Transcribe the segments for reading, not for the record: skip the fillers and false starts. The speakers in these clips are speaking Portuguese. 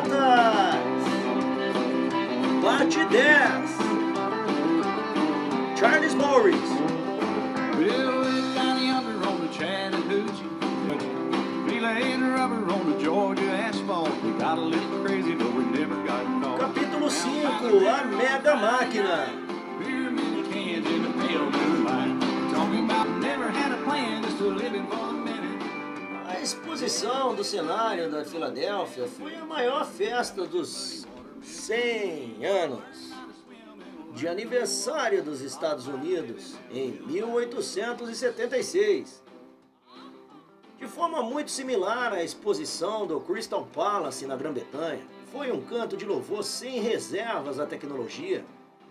Atletas, parte 10. Charles Morris. Well, we got yonder on the Chattahoochee. We laid rubber on the Georgia asphalt. We got a little crazy, but we never got caught. Capítulo 5, a Mega Máquina. Beer, many cans in the pale moonlight. Talking about never had a plan, just a living for the minute. A exposição do cenário da Filadélfia foi a maior festa dos 100 anos de aniversário dos Estados Unidos em 1876. De forma muito similar à exposição do Crystal Palace na Grã-Bretanha, foi um canto de louvor sem reservas à tecnologia,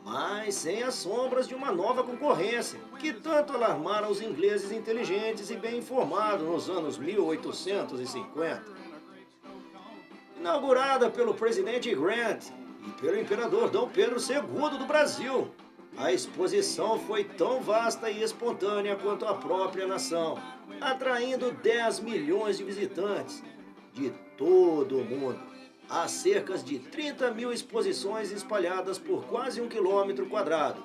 mas sem as sombras de uma nova concorrência, que tanto alarmaram os ingleses inteligentes e bem informados nos anos 1850. Inaugurada pelo presidente Grant e pelo imperador Dom Pedro II do Brasil, a exposição foi tão vasta e espontânea quanto a própria nação, atraindo 10 milhões de visitantes de todo o mundo. Há cerca de 30 mil exposições espalhadas por quase 1 quilômetro quadrado,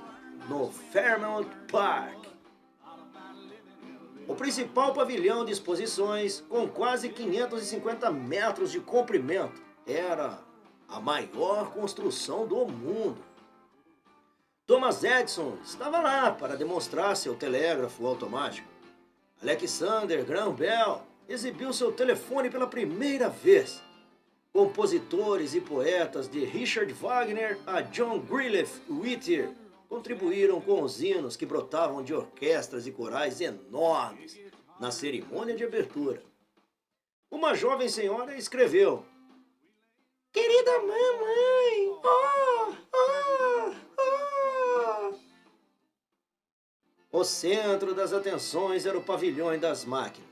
no Fairmount Park. O principal pavilhão de exposições, com quase 550 metros de comprimento, era a maior construção do mundo. Thomas Edison estava lá para demonstrar seu telégrafo automático. Alexander Graham Bell exibiu seu telefone pela primeira vez. Compositores e poetas de Richard Wagner a John Greenleaf Whittier contribuíram com os hinos que brotavam de orquestras e corais enormes na cerimônia de abertura. Uma jovem senhora escreveu: "Querida mamãe, oh, oh, oh." O centro das atenções era o pavilhão das máquinas,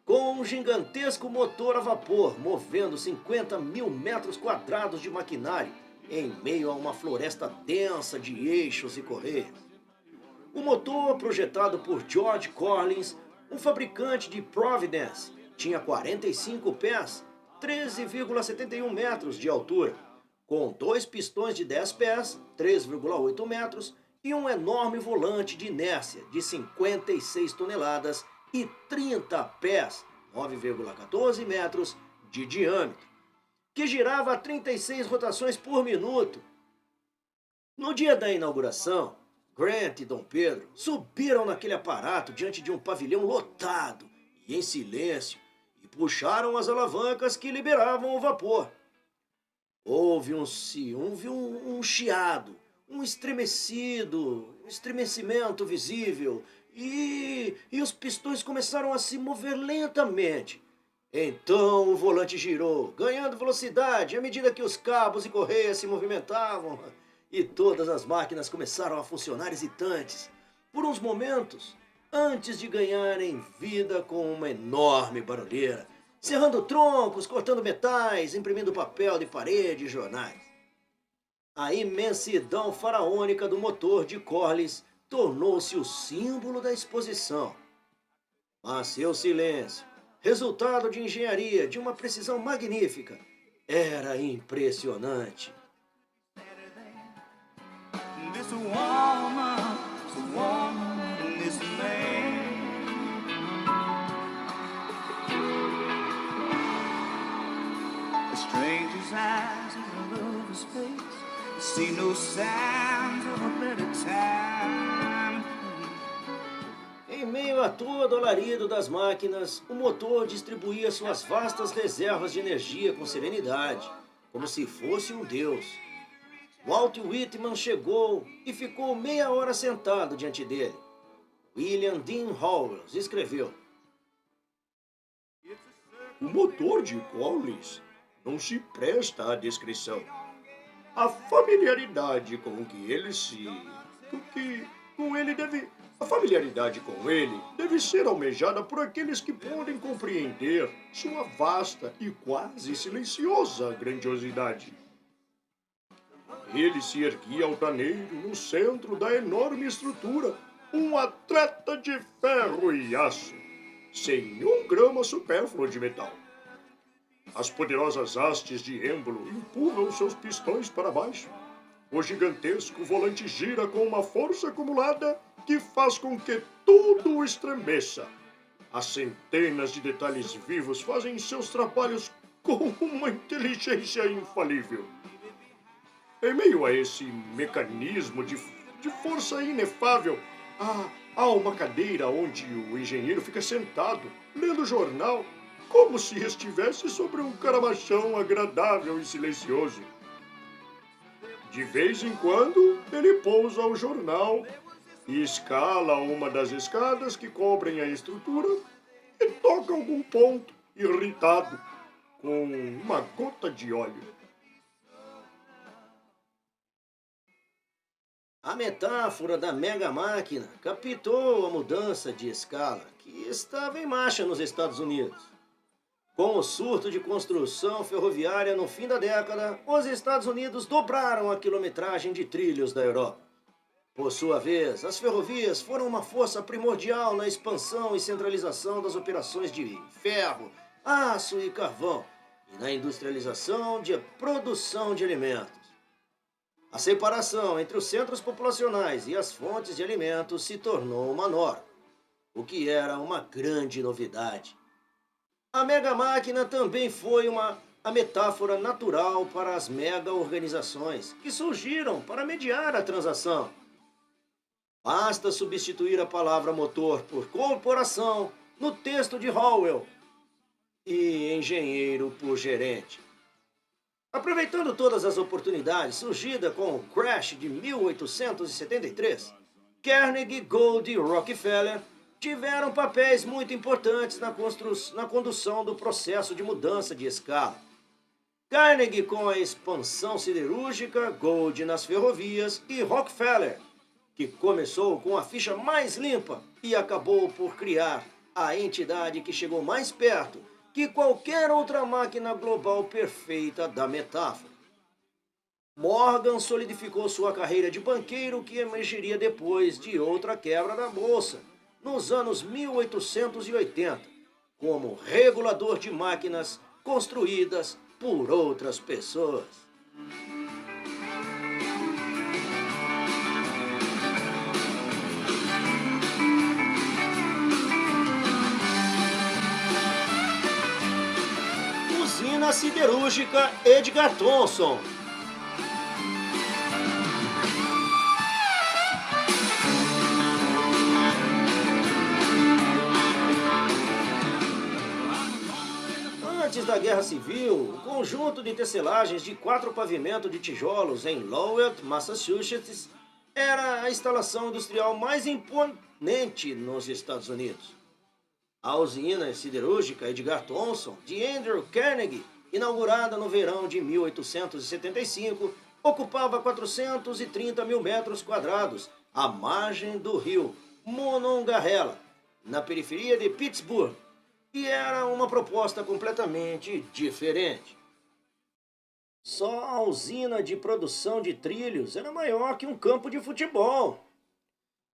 com um gigantesco motor a vapor movendo 50 mil metros quadrados de maquinário em meio a uma floresta densa de eixos e correias. O motor, projetado por George Corliss, um fabricante de Providence, tinha 45 pés, 13,71 metros de altura, com 2 pistões de 10 pés, 3,8 metros, e um enorme volante de inércia de 56 toneladas e 30 pés, 9,14 metros de diâmetro, que girava a 36 rotações por minuto. No dia da inauguração, Grant e Dom Pedro subiram naquele aparato diante de um pavilhão lotado e em silêncio e puxaram as alavancas que liberavam o vapor. Houve um chiado, um estremecimento visível, e os pistões começaram a se mover lentamente. Então o volante girou, ganhando velocidade à medida que os cabos e correias se movimentavam, e todas as máquinas começaram a funcionar hesitantes, por uns momentos, antes de ganharem vida com uma enorme barulheira, serrando troncos, cortando metais, imprimindo papel de parede e jornais. A imensidão faraônica do motor de Corliss tornou-se o símbolo da exposição. Mas seu silêncio, resultado de engenharia de uma precisão magnífica, era impressionante. This woman, this man. The stranger's eyes in the lover's face, see no signs of a better time. Em meio a todo o alarido das máquinas, o motor distribuía suas vastas reservas de energia com serenidade, como se fosse um deus. Walt Whitman chegou e ficou meia hora sentado diante dele. William Dean Howells escreveu: "O motor de Corliss não se presta à descrição. A familiaridade com que ele A familiaridade com ele deve ser almejada por aqueles que podem compreender sua vasta e quase silenciosa grandiosidade. Ele se erguia altaneiro no centro da enorme estrutura, um atleta de ferro e aço, sem 1 grama supérfluo de metal. As poderosas hastes de êmbolo empurram seus pistões para baixo. O gigantesco volante gira com uma força acumulada que faz com que tudo estremeça. As centenas de detalhes vivos fazem seus trabalhos com uma inteligência infalível. Em meio a esse mecanismo de força inefável, há uma cadeira onde o engenheiro fica sentado, lendo o jornal, como se estivesse sobre um caramachão agradável e silencioso. De vez em quando, ele pousa o jornal e escala uma das escadas que cobrem a estrutura e toca algum ponto, irritado, com uma gota de óleo. A metáfora da mega máquina captou a mudança de escala que estava em marcha nos Estados Unidos. Com o surto de construção ferroviária no fim da década, os Estados Unidos dobraram a quilometragem de trilhos da Europa. Por sua vez, as ferrovias foram uma força primordial na expansão e centralização das operações de ferro, aço e carvão e na industrialização de produção de alimentos. A separação entre os centros populacionais e as fontes de alimentos se tornou uma norma, o que era uma grande novidade. A mega máquina também foi a metáfora natural para as mega organizações que surgiram para mediar a transação. Basta substituir a palavra motor por corporação no texto de Howell e engenheiro por gerente. Aproveitando todas as oportunidades surgidas com o crash de 1873, Carnegie, Gould e Rockefeller tiveram papéis muito importantes na condução do processo de mudança de escala. Carnegie com a expansão siderúrgica, Gould nas ferrovias e Rockefeller, que começou com a ficha mais limpa e acabou por criar a entidade que chegou mais perto que qualquer outra máquina global perfeita da metáfora. Morgan solidificou sua carreira de banqueiro que emergiria depois de outra quebra da bolsa, nos anos 1880, como regulador de máquinas construídas por outras pessoas. Usina siderúrgica Edgar Thomson. Antes da Guerra Civil, o conjunto de tecelagens de 4 pavimentos de tijolos em Lowell, Massachusetts, era a instalação industrial mais imponente nos Estados Unidos. A usina siderúrgica Edgar Thomson, de Andrew Carnegie, inaugurada no verão de 1875, ocupava 430 mil metros quadrados à margem do rio Monongahela, na periferia de Pittsburgh, e era uma proposta completamente diferente. Só a usina de produção de trilhos era maior que um campo de futebol.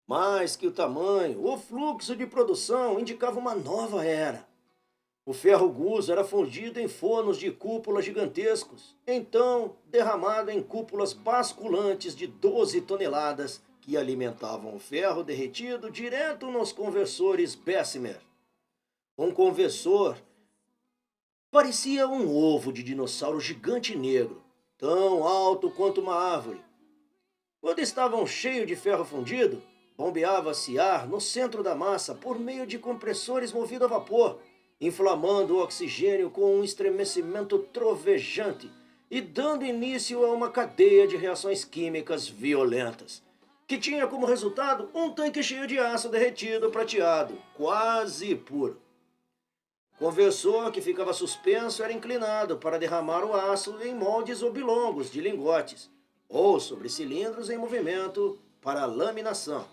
Mais que o tamanho, o fluxo de produção indicava uma nova era. O ferro guso era fundido em fornos de cúpulas gigantescos, então derramado em cúpulas basculantes de 12 toneladas que alimentavam o ferro derretido direto nos conversores Bessemer. Um conversor parecia um ovo de dinossauro gigante negro, tão alto quanto uma árvore. Quando estavam cheios de ferro fundido, bombeava-se ar no centro da massa por meio de compressores movidos a vapor, inflamando o oxigênio com um estremecimento trovejante e dando início a uma cadeia de reações químicas violentas, que tinha como resultado um tanque cheio de aço derretido prateado, quase puro. O conversor que ficava suspenso era inclinado para derramar o aço em moldes oblongos de lingotes, ou sobre cilindros em movimento para laminação.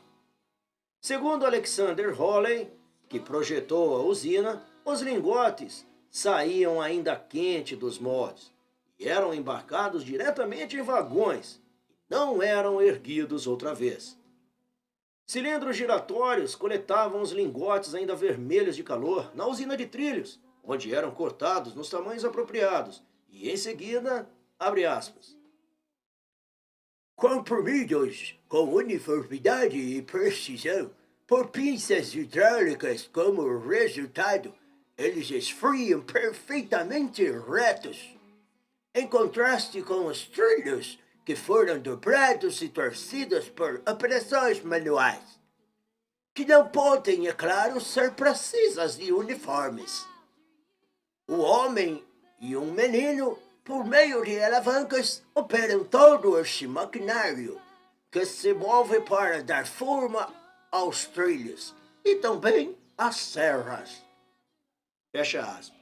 Segundo Alexander Hawley, que projetou a usina, os lingotes saíam ainda quente dos moldes e eram embarcados diretamente em vagões e não eram erguidos outra vez. Cilindros giratórios coletavam os lingotes ainda vermelhos de calor na usina de trilhos, onde eram cortados nos tamanhos apropriados, e em seguida, abre aspas, comprimidos com uniformidade e precisão por pinças hidráulicas. Como resultado, eles esfriam perfeitamente retos, em contraste com os trilhos que foram dobrados e torcidos por operações manuais, que não podem, é claro, ser precisas e uniformes. O homem e um menino, por meio de alavancas, operam todo este maquinário que se move para dar forma aos trilhos e também às serras. Fecha aspas.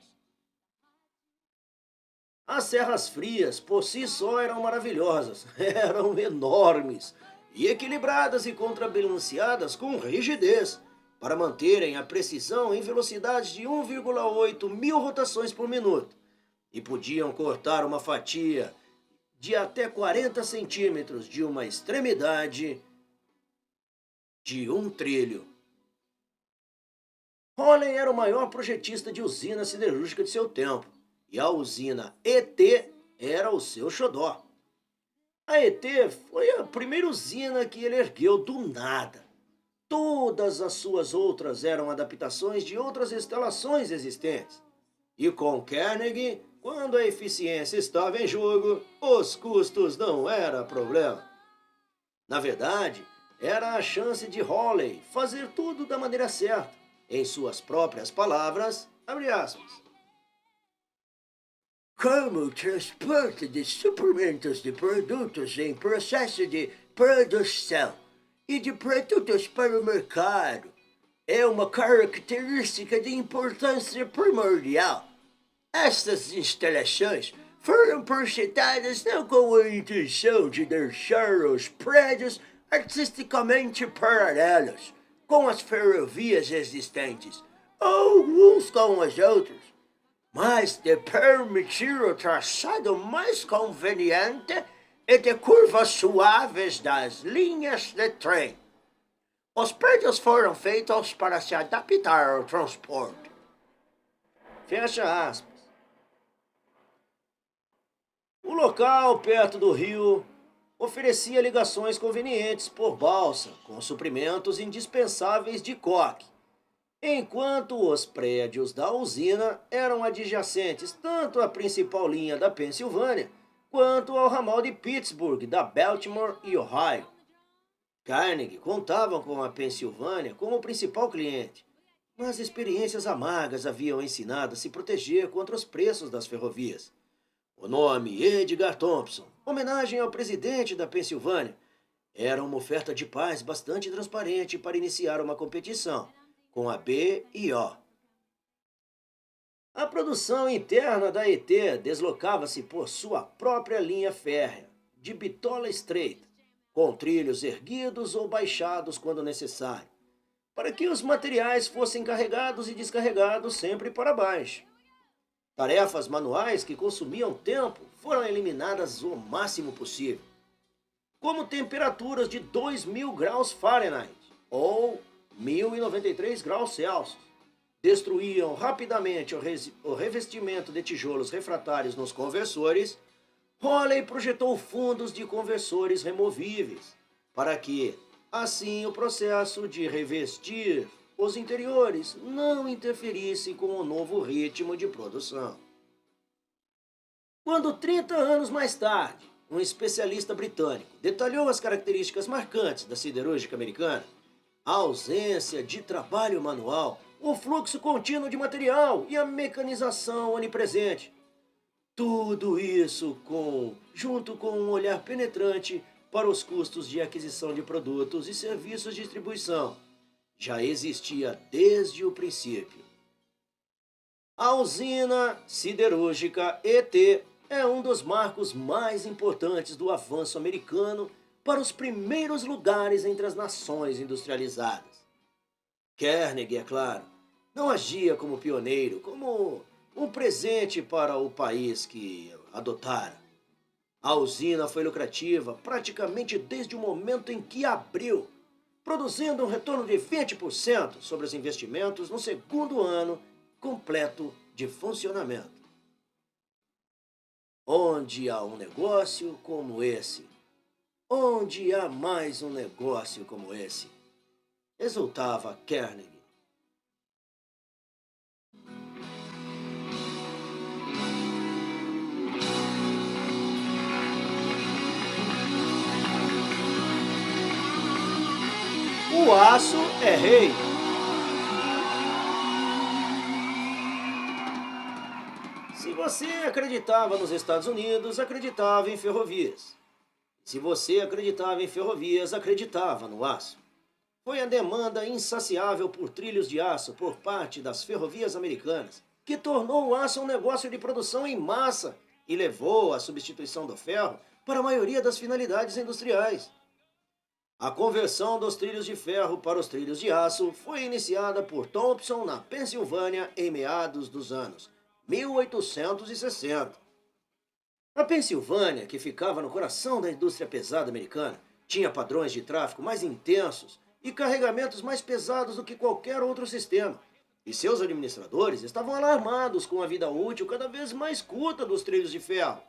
As serras frias, por si só, eram maravilhosas, eram enormes e equilibradas e contrabalanceadas com rigidez, para manterem a precisão em velocidades de 1,8 mil rotações por minuto, e podiam cortar uma fatia de até 40 centímetros de uma extremidade de um trilho. Hawley era o maior projetista de usina siderúrgica de seu tempo, e a usina ET era o seu xodó. A ET foi a primeira usina que ele ergueu do nada. Todas as suas outras eram adaptações de outras instalações existentes. E com Carnegie, quando a eficiência estava em jogo, os custos não era problema. Na verdade, era a chance de Hawley fazer tudo da maneira certa. Em suas próprias palavras, abre aspas, como o transporte de suprimentos de produtos em processo de produção e de produtos para o mercado é uma característica de importância primordial. Estas instalações foram projetadas não com a intenção de deixar os prédios artisticamente paralelos com as ferrovias existentes, ou uns com os outros, mas de permitir o traçado mais conveniente e de curvas suaves das linhas de trem. Os prédios foram feitos para se adaptar ao transporte. Fecha aspas. O local, perto do rio, oferecia ligações convenientes por balsa, com suprimentos indispensáveis de coque, enquanto os prédios da usina eram adjacentes tanto à principal linha da Pensilvânia quanto ao ramal de Pittsburgh, da Baltimore e Ohio. Carnegie contava com a Pensilvânia como principal cliente, mas experiências amargas haviam ensinado a se proteger contra os preços das ferrovias. O nome Edgar Thompson, homenagem ao presidente da Pensilvânia, era uma oferta de paz bastante transparente para iniciar uma competição com a B e O. A produção interna da ET deslocava-se por sua própria linha férrea, de bitola estreita, com trilhos erguidos ou baixados quando necessário, para que os materiais fossem carregados e descarregados sempre para baixo. Tarefas manuais que consumiam tempo foram eliminadas o máximo possível, como temperaturas de 2.000 graus Fahrenheit ou 1.093 graus Celsius. Destruíam rapidamente o revestimento de tijolos refratários nos conversores. Hawley projetou fundos de conversores removíveis, para que, assim, o processo de revestir os interiores não interferisse com o novo ritmo de produção. Quando 30 anos mais tarde, um especialista britânico detalhou as características marcantes da siderúrgica americana, a ausência de trabalho manual, o fluxo contínuo de material e a mecanização onipresente, tudo isso junto com um olhar penetrante para os custos de aquisição de produtos e serviços de distribuição, já existia desde o princípio. A usina siderúrgica ET é um dos marcos mais importantes do avanço americano para os primeiros lugares entre as nações industrializadas. Carnegie, é claro, não agia como pioneiro, como um presente para o país que adotara. A usina foi lucrativa praticamente desde o momento em que abriu, produzindo um retorno de 20% sobre os investimentos no segundo ano completo de funcionamento. Onde há um negócio como esse? Onde há mais um negócio como esse? Exultava Carnegie. O aço é rei. Se você acreditava nos Estados Unidos, acreditava em ferrovias. Se você acreditava em ferrovias, acreditava no aço. Foi a demanda insaciável por trilhos de aço por parte das ferrovias americanas que tornou o aço um negócio de produção em massa e levou à substituição do ferro para a maioria das finalidades industriais. A conversão dos trilhos de ferro para os trilhos de aço foi iniciada por Thompson na Pensilvânia em meados dos anos 1860. A Pensilvânia, que ficava no coração da indústria pesada americana, tinha padrões de tráfego mais intensos e carregamentos mais pesados do que qualquer outro sistema, e seus administradores estavam alarmados com a vida útil cada vez mais curta dos trilhos de ferro.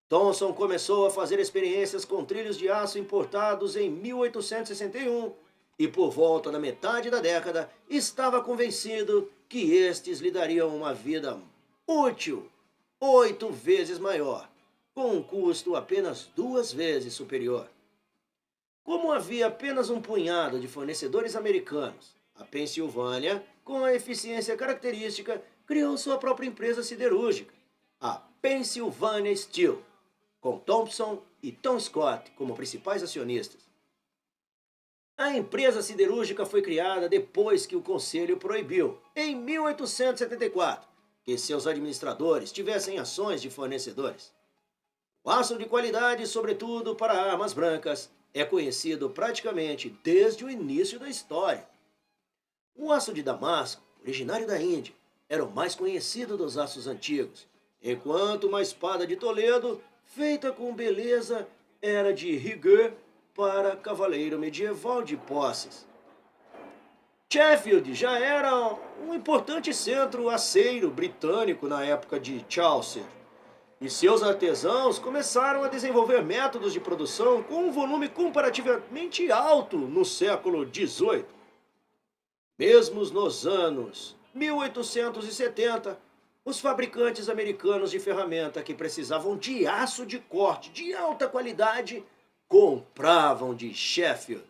Thomson começou a fazer experiências com trilhos de aço importados em 1861 e, por volta da metade da década, estava convencido que estes lhe dariam uma vida útil 8 vezes maior, com um custo apenas 2 vezes superior. Como havia apenas um punhado de fornecedores americanos, a Pensilvânia, com a eficiência característica, criou sua própria empresa siderúrgica, a Pennsylvania Steel, com Thompson e Tom Scott como principais acionistas. A empresa siderúrgica foi criada depois que o Conselho proibiu, em 1874, que seus administradores tivessem ações de fornecedores. O aço de qualidade, sobretudo para armas brancas, é conhecido praticamente desde o início da história. O aço de Damasco, originário da Índia, era o mais conhecido dos aços antigos, enquanto uma espada de Toledo, feita com beleza, era de rigueur para cavaleiro medieval de posses. Sheffield já era um importante centro aceiro britânico na época de Chaucer, e seus artesãos começaram a desenvolver métodos de produção com um volume comparativamente alto no século XVIII. Mesmo nos anos 1870, os fabricantes americanos de ferramenta que precisavam de aço de corte de alta qualidade compravam de Sheffield.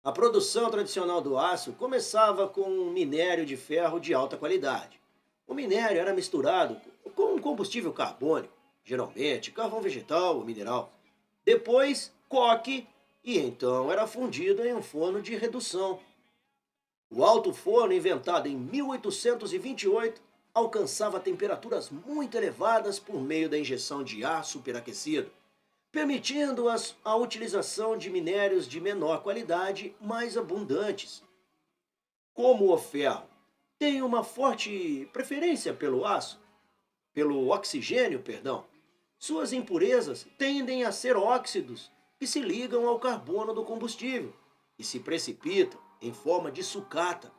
A produção tradicional do aço começava com um minério de ferro de alta qualidade. O minério era misturado com um combustível carbônico, geralmente carvão vegetal ou mineral. Depois, coque, e então era fundido em um forno de redução. O alto forno, inventado em 1828, alcançava temperaturas muito elevadas por meio da injeção de ar superaquecido, permitindo a utilização de minérios de menor qualidade mais abundantes. Como o ferro tem uma forte preferência pelo oxigênio, suas impurezas tendem a ser óxidos que se ligam ao carbono do combustível e se precipitam em forma de sucata.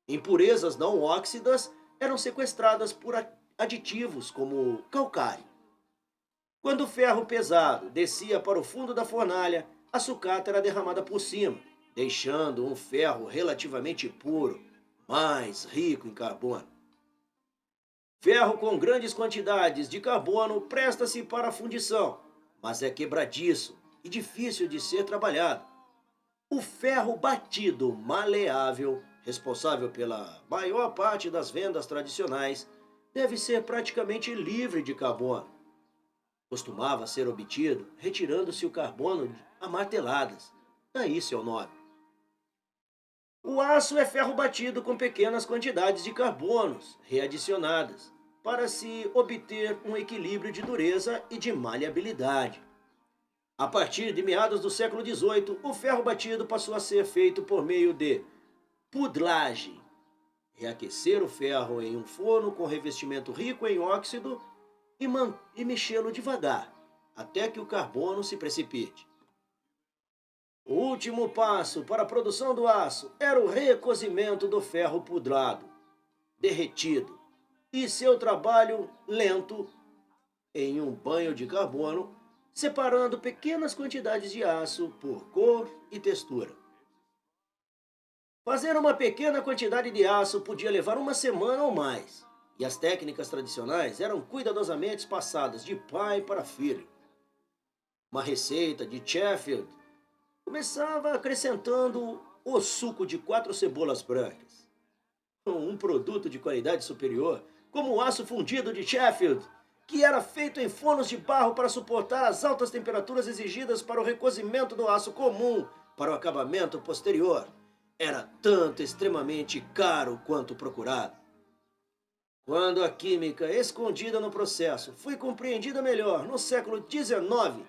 Impurezas não óxidas eram sequestradas por aditivos como calcário. Quando o ferro pesado descia para o fundo da fornalha, a sucata era derramada por cima, deixando um ferro relativamente puro, mais rico em carbono. Ferro com grandes quantidades de carbono presta-se para a fundição, mas é quebradiço e difícil de ser trabalhado. O ferro batido maleável, responsável pela maior parte das vendas tradicionais, deve ser praticamente livre de carbono. Costumava ser obtido retirando-se o carbono a marteladas, daí seu nome. O aço é ferro batido com pequenas quantidades de carbonos readicionadas, para se obter um equilíbrio de dureza e de maleabilidade. A partir de meados do século XVIII, o ferro batido passou a ser feito por meio de pudlagem, reaquecer o ferro em um forno com revestimento rico em óxido e mexê-lo devagar, até que o carbono se precipite. O último passo para a produção do aço era o recozimento do ferro pudrado. derretido e seu trabalho lento em um banho de carbono, separando pequenas quantidades de aço por cor e textura. Fazer uma pequena quantidade de aço podia levar uma semana ou mais, e as técnicas tradicionais eram cuidadosamente passadas de pai para filho. Uma receita de Sheffield começava acrescentando o suco de 4 cebolas brancas. Um produto de qualidade superior, como o aço fundido de Sheffield, que era feito em fornos de barro para suportar as altas temperaturas exigidas para o recozimento do aço comum para o acabamento posterior, era tanto extremamente caro quanto procurado. Quando a química escondida no processo foi compreendida melhor no século XIX,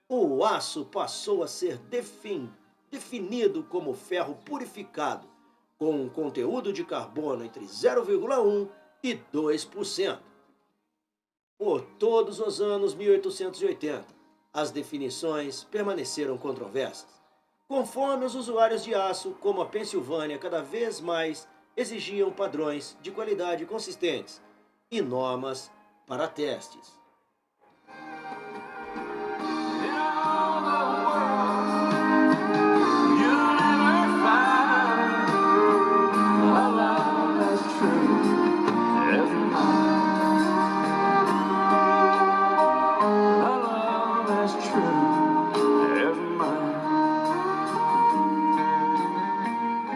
o aço passou a ser definido como ferro purificado, com um conteúdo de carbono entre 0,1 e 2%. Por todos os anos 1880, as definições permaneceram controversas, conforme os usuários de aço, como a Pensilvânia, cada vez mais exigiam padrões de qualidade consistentes e normas para testes.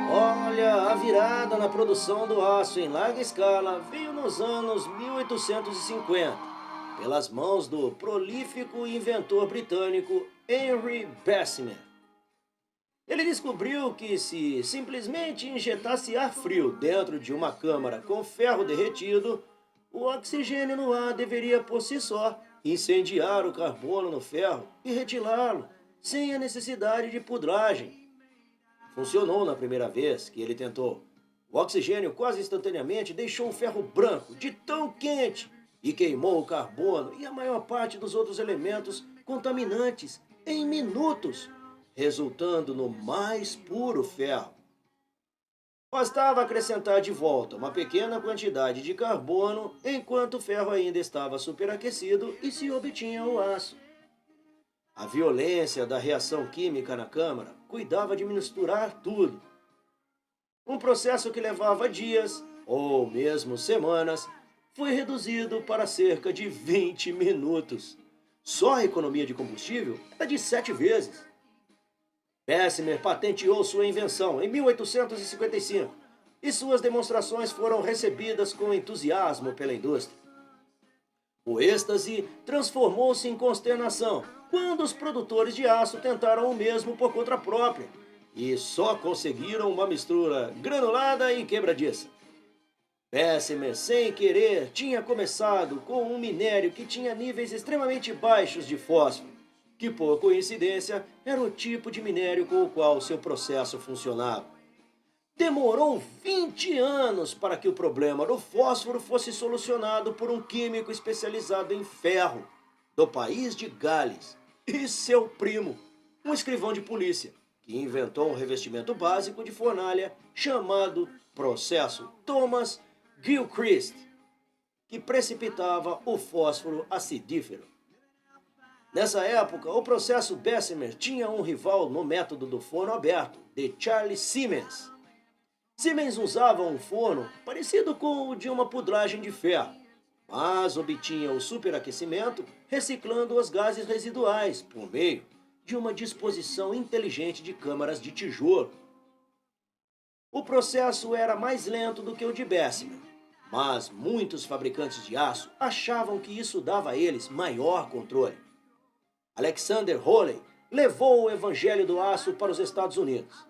Olha, a virada na produção do aço em larga escala veio nos anos 1850, pelas mãos do prolífico inventor britânico Henry Bessemer. Ele descobriu que se simplesmente injetasse ar frio dentro de uma câmara com ferro derretido, o oxigênio no ar deveria por si só incendiar o carbono no ferro e retilá-lo, sem a necessidade de pudragem. Funcionou na primeira vez que ele tentou. O oxigênio quase instantaneamente deixou o ferro branco de tão quente e queimou o carbono e a maior parte dos outros elementos contaminantes em minutos, resultando no mais puro ferro. Bastava acrescentar de volta uma pequena quantidade de carbono enquanto o ferro ainda estava superaquecido e se obtinha o aço. A violência da reação química na câmara cuidava de misturar tudo. Um processo que levava dias, ou mesmo semanas, foi reduzido para cerca de 20 minutos. Só a economia de combustível era de 7 vezes. Bessemer patenteou sua invenção em 1855 e suas demonstrações foram recebidas com entusiasmo pela indústria. O êxtase transformou-se em consternação quando os produtores de aço tentaram o mesmo por conta própria e só conseguiram uma mistura granulada e quebradiça. Bessemer, sem querer, tinha começado com um minério que tinha níveis extremamente baixos de fósforo, que por coincidência era o tipo de minério com o qual seu processo funcionava. Demorou 20 anos para que o problema do fósforo fosse solucionado por um químico especializado em ferro, do país de Gales, e seu primo, um escrivão de polícia, que inventou um revestimento básico de fornalha chamado processo Thomas Gilchrist, que precipitava o fósforo acidífero. Nessa época, o processo Bessemer tinha um rival no método do forno aberto, de Charles Siemens. Siemens usava um forno parecido com o de uma pudragem de ferro, mas obtinha o superaquecimento reciclando os gases residuais por meio de uma disposição inteligente de câmaras de tijolo. O processo era mais lento do que o de Bessemer, mas muitos fabricantes de aço achavam que isso dava a eles maior controle. Alexander Holley levou o evangelho do aço para os Estados Unidos.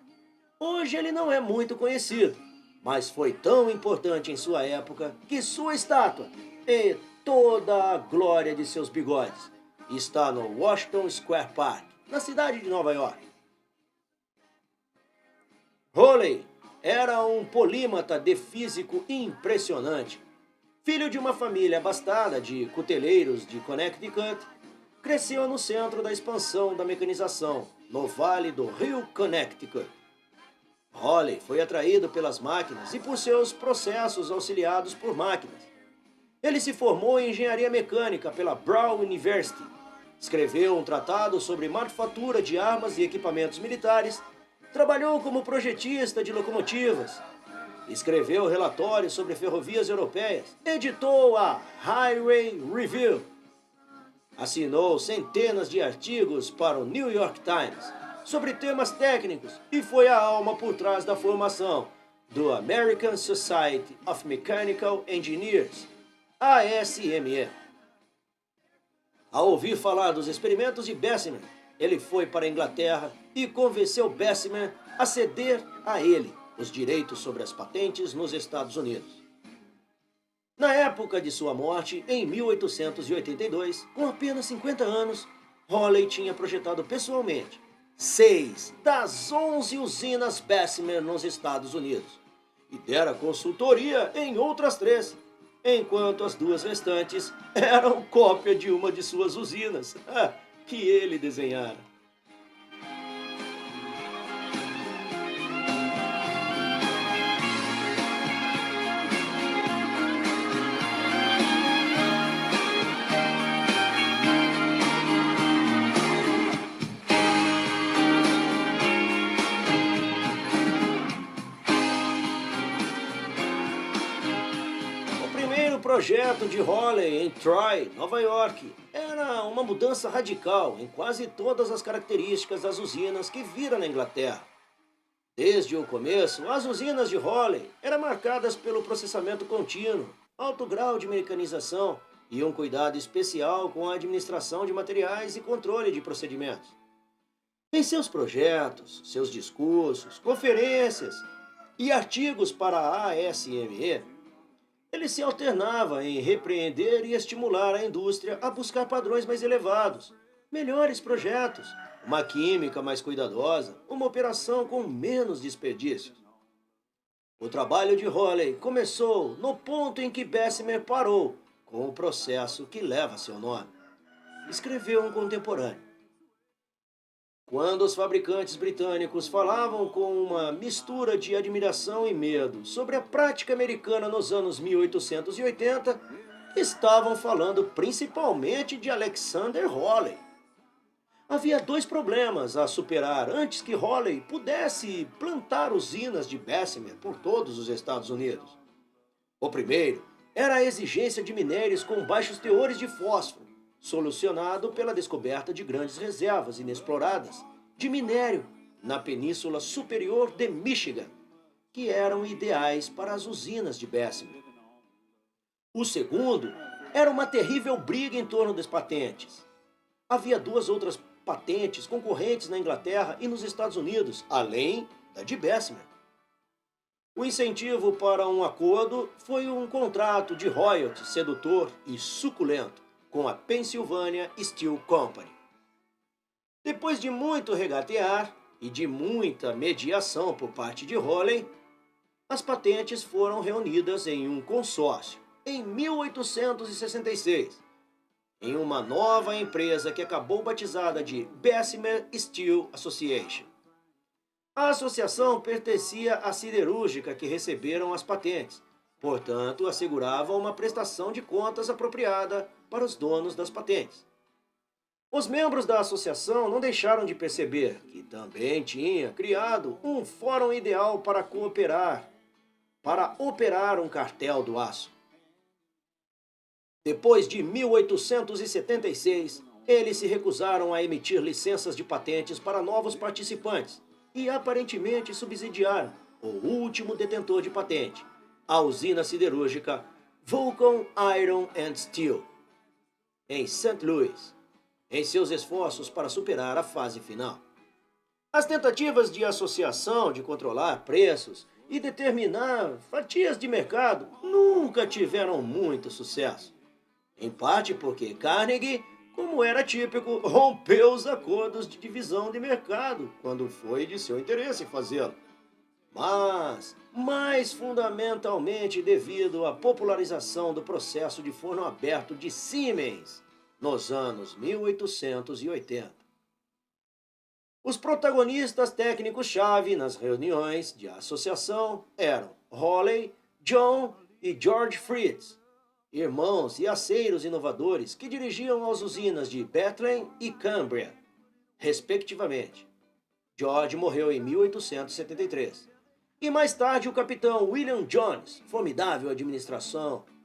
Hoje ele não é muito conhecido, mas foi tão importante em sua época que sua estátua e toda a glória de seus bigodes está no Washington Square Park, na cidade de Nova York. Holley era um polímata de físico impressionante. Filho de uma família abastada de cuteleiros de Connecticut, cresceu no centro da expansão da mecanização, no Vale do Rio Connecticut. Hawley foi atraído pelas máquinas e por seus processos auxiliados por máquinas. Ele se formou em engenharia mecânica pela Brown University. Escreveu um tratado sobre manufatura de armas e equipamentos militares. Trabalhou como projetista de locomotivas. Escreveu relatórios sobre ferrovias europeias. Editou a Highway Review. Assinou centenas de artigos para o New York Times sobre temas técnicos e foi a alma por trás da formação do American Society of Mechanical Engineers, ASME. Ao ouvir falar dos experimentos de Bessemer, ele foi para a Inglaterra e convenceu Bessemer a ceder a ele os direitos sobre as patentes nos Estados Unidos. Na época de sua morte, em 1882, com apenas 50 anos, Hawley tinha projetado pessoalmente 6 das 11 usinas Bessemer nos Estados Unidos e dera consultoria em outras 3, enquanto as 2 restantes eram cópia de uma de suas usinas que ele desenhara. O projeto de Hawley em Troy, Nova York, era uma mudança radical em quase todas as características das usinas que vira na Inglaterra. Desde o começo, as usinas de Hawley eram marcadas pelo processamento contínuo, alto grau de mecanização e um cuidado especial com a administração de materiais e controle de procedimentos. Em seus projetos, seus discursos, conferências e artigos para a ASME, ele se alternava em repreender e estimular a indústria a buscar padrões mais elevados, melhores projetos, uma química mais cuidadosa, uma operação com menos desperdícios. O trabalho de Hawley começou no ponto em que Bessemer parou, com o processo que leva seu nome. Escreveu um contemporâneo. Quando os fabricantes britânicos falavam com uma mistura de admiração e medo sobre a prática americana nos anos 1880, estavam falando principalmente de Alexander Hawley. Havia 2 problemas a superar antes que Hawley pudesse plantar usinas de Bessemer por todos os Estados Unidos. O primeiro era a exigência de minérios com baixos teores de fósforo, solucionado pela descoberta de grandes reservas inexploradas de minério na península superior de Michigan, que eram ideais para as usinas de Bessemer. O segundo era uma terrível briga em torno das patentes. Havia 2 outras patentes concorrentes na Inglaterra e nos Estados Unidos, além da de Bessemer. O incentivo para um acordo foi um contrato de royalties sedutor e suculento com a Pennsylvania Steel Company. Depois de muito regatear e de muita mediação por parte de Hawley, as patentes foram reunidas em um consórcio em 1866, em uma nova empresa que acabou batizada de Bessemer Steel Association. A associação pertencia à siderúrgica que receberam as patentes, portanto, assegurava uma prestação de contas apropriada para os donos das patentes. Os membros da associação não deixaram de perceber que também tinha criado um fórum ideal para operar um cartel do aço. Depois de 1876, eles se recusaram a emitir licenças de patentes para novos participantes e aparentemente subsidiaram o último detentor de patente, a usina siderúrgica Vulcan Iron and Steel, em St. Louis, em seus esforços para superar a fase final. As tentativas de associação de controlar preços e determinar fatias de mercado nunca tiveram muito sucesso, em parte porque Carnegie, como era típico, rompeu os acordos de divisão de mercado quando foi de seu interesse fazê-lo. Mas, mais fundamentalmente devido à popularização do processo de forno aberto de Siemens nos anos 1880. Os protagonistas técnicos-chave nas reuniões de associação eram Hawley, John e George Fritz, irmãos e aceiros inovadores que dirigiam as usinas de Bethlehem e Cambria, respectivamente. George morreu em 1873. E mais tarde o capitão William Jones, formidável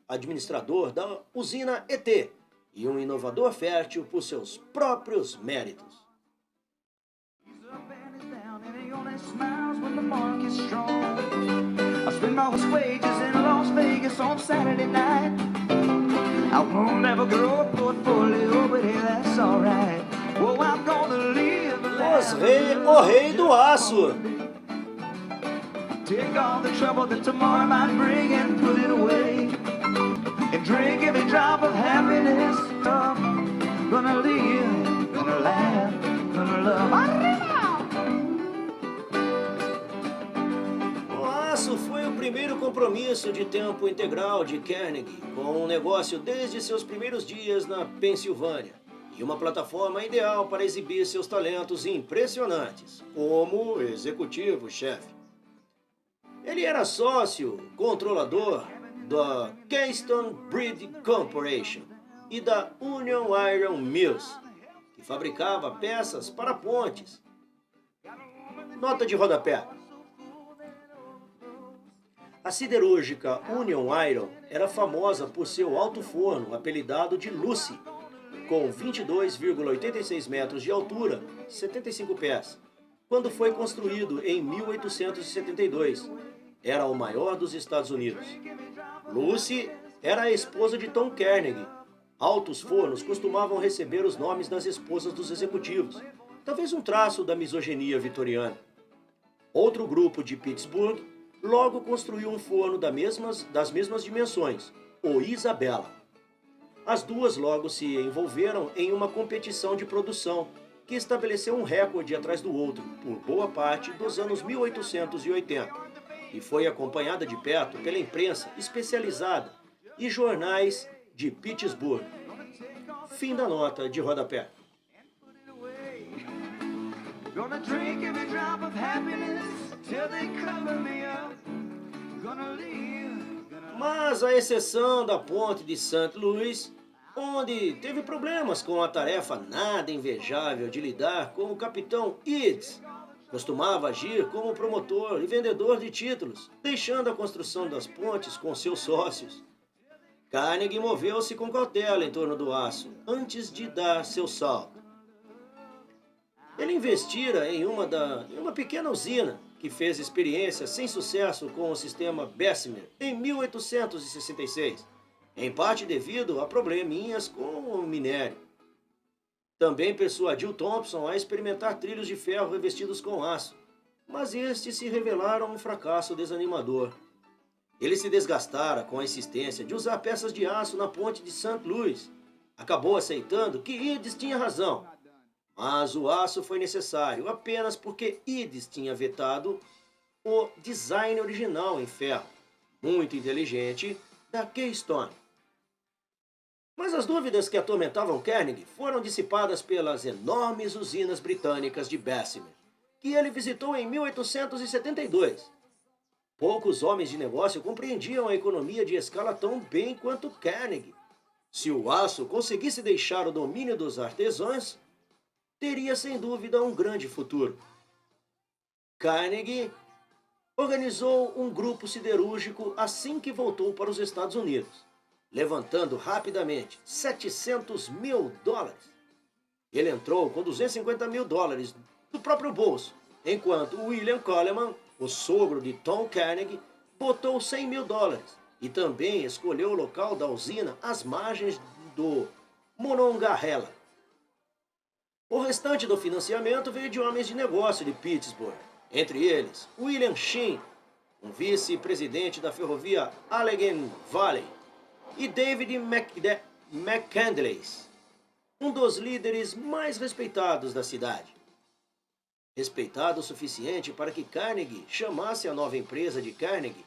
administrador da usina ET e um inovador fértil por seus próprios méritos. I spend my wages in Las Vegas on Saturday night. I won't never grow a portfolio, but hey, that's alright. Oh, I'm gonna live O rei do aço. Take all the trouble that tomorrow might bring and put it away. And drink every drop of happiness. Oh, gonna live, gonna laugh, gonna love. O aço foi o primeiro compromisso de tempo integral de Carnegie com um negócio desde seus primeiros dias na Pensilvânia e uma plataforma ideal para exibir seus talentos impressionantes como executivo-chefe. Ele era sócio controlador da Keystone Bridge Corporation e da Union Iron Mills, que fabricava peças para pontes. Nota de rodapé. A siderúrgica Union Iron era famosa por seu alto forno, apelidado de Lucy, com 22,86 metros de altura, 75 pés, quando foi construído em 1872. Era o maior dos Estados Unidos. Lucy era a esposa de Tom Carnegie. Altos fornos costumavam receber os nomes das esposas dos executivos, talvez um traço da misoginia vitoriana. Outro grupo de Pittsburgh logo construiu um forno das mesmas dimensões, o Isabella. As duas logo se envolveram em uma competição de produção que estabeleceu um recorde atrás do outro por boa parte dos anos 1880 e foi acompanhada de perto pela imprensa especializada e jornais de Pittsburgh. Fim da nota de rodapé. Gonna drink every drop of happiness till they cover me up. Gonna live, Mas à exceção da ponte de St. Louis, onde teve problemas com a tarefa nada invejável de lidar com o capitão Eads, costumava agir como promotor e vendedor de títulos, deixando a construção das pontes com seus sócios. Carnegie moveu-se com cautela em torno do aço, antes de dar seu salto. Ele investira em uma pequena usina que fez experiência sem sucesso com o sistema Bessemer em 1866, em parte devido a probleminhas com o minério. Também persuadiu Thompson a experimentar trilhos de ferro revestidos com aço, mas estes se revelaram um fracasso desanimador. Ele se desgastara com a insistência de usar peças de aço na ponte de St. Louis. Acabou aceitando que Eads tinha razão, mas o aço foi necessário apenas porque Eads tinha vetado o design original em ferro, muito inteligente, da Keystone. Mas as dúvidas que atormentavam Carnegie foram dissipadas pelas enormes usinas britânicas de Bessemer, que ele visitou em 1872. Poucos homens de negócio compreendiam a economia de escala tão bem quanto Carnegie. Se o aço conseguisse deixar o domínio dos artesãos, teria sem dúvida um grande futuro. Carnegie organizou um grupo siderúrgico assim que voltou para os Estados Unidos, levantando rapidamente $700 mil. Ele entrou com $250 mil do próprio bolso, enquanto William Coleman, o sogro de Tom Carnegie, botou $100 mil e também escolheu o local da usina às margens do Monongahela. O restante do financiamento veio de homens de negócio de Pittsburgh, entre eles William Sheen, um vice-presidente da ferrovia Allegheny Valley, e David McCandless, um dos líderes mais respeitados da cidade. Respeitado o suficiente para que Carnegie chamasse a nova empresa de Carnegie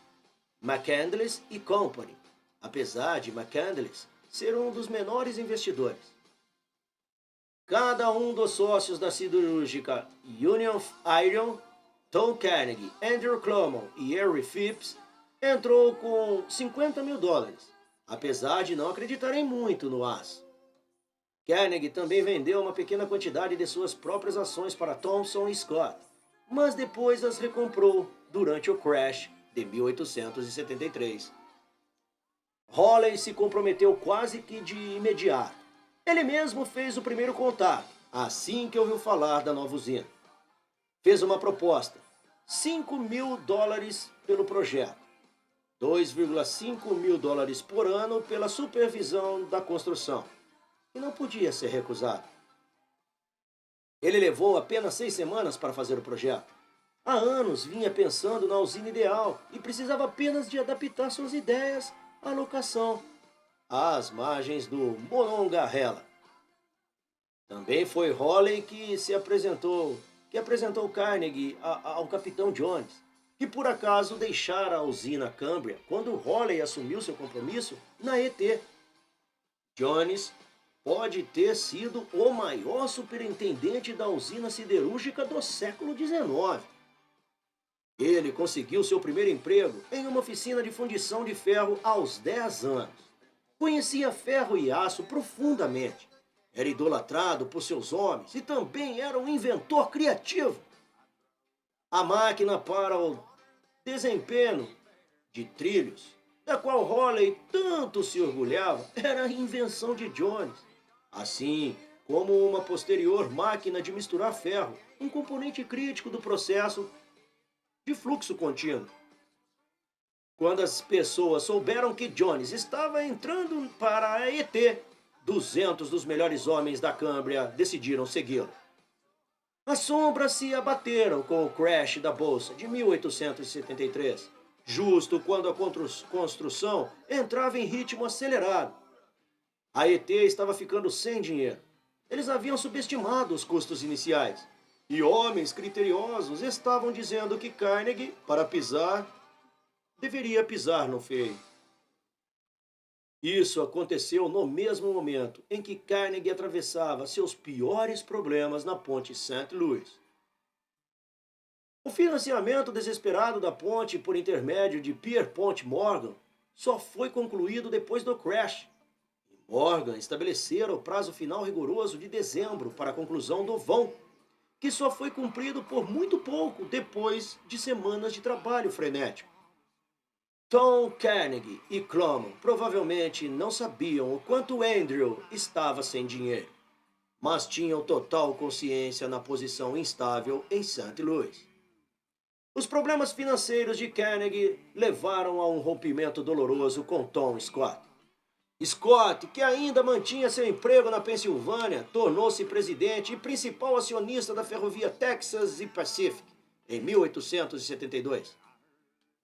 McCandless Company, apesar de McCandless ser um dos menores investidores. Cada um dos sócios da siderúrgica Union Iron, Tom Carnegie, Andrew Clomon e Harry Phipps, entrou com $50.000, apesar de não acreditarem muito no aço. Carnegie também vendeu uma pequena quantidade de suas próprias ações para Thomson e Scott, mas depois as recomprou durante o crash de 1873. Hawley se comprometeu quase que de imediato. Ele mesmo fez o primeiro contato, assim que ouviu falar da nova usina. Fez uma proposta, $5.000 pelo projeto, $2,5 mil por ano pela supervisão da construção, e não podia ser recusado. Ele levou apenas 6 semanas para fazer o projeto. Há anos vinha pensando na usina ideal e precisava apenas de adaptar suas ideias à locação, às margens do Monongahela. Também foi Hawley que apresentou Carnegie ao capitão Jones, que por acaso deixara a usina Cambria quando Hawley assumiu seu compromisso na ET. Jones pode ter sido o maior superintendente da usina siderúrgica do século XIX. Ele conseguiu seu primeiro emprego em uma oficina de fundição de ferro aos 10 anos. Conhecia ferro e aço profundamente. Era idolatrado por seus homens e também era um inventor criativo. A máquina para o desempenho de trilhos, da qual Hawley tanto se orgulhava, era a invenção de Jones, assim como uma posterior máquina de misturar ferro, um componente crítico do processo de fluxo contínuo. Quando as pessoas souberam que Jones estava entrando para a ET, 200 dos melhores homens da Cambria decidiram segui-lo. As sombras se abateram com o crash da Bolsa de 1873, justo quando a construção entrava em ritmo acelerado. A ET estava ficando sem dinheiro. Eles haviam subestimado os custos iniciais. E homens criteriosos estavam dizendo que Carnegie, para pisar, deveria pisar no feio. Isso aconteceu no mesmo momento em que Carnegie atravessava seus piores problemas na ponte St. Louis. O financiamento desesperado da ponte por intermédio de Pierpont Morgan só foi concluído depois do crash. Morgan estabelecera o prazo final rigoroso de dezembro para a conclusão do vão, que só foi cumprido por muito pouco depois de semanas de trabalho frenético. Tom Carnegie e Clomon provavelmente não sabiam o quanto Andrew estava sem dinheiro, mas tinham total consciência na posição instável em St. Louis. Os problemas financeiros de Carnegie levaram a um rompimento doloroso com Tom Scott. Scott, que ainda mantinha seu emprego na Pensilvânia, tornou-se presidente e principal acionista da ferrovia Texas e Pacific em 1872.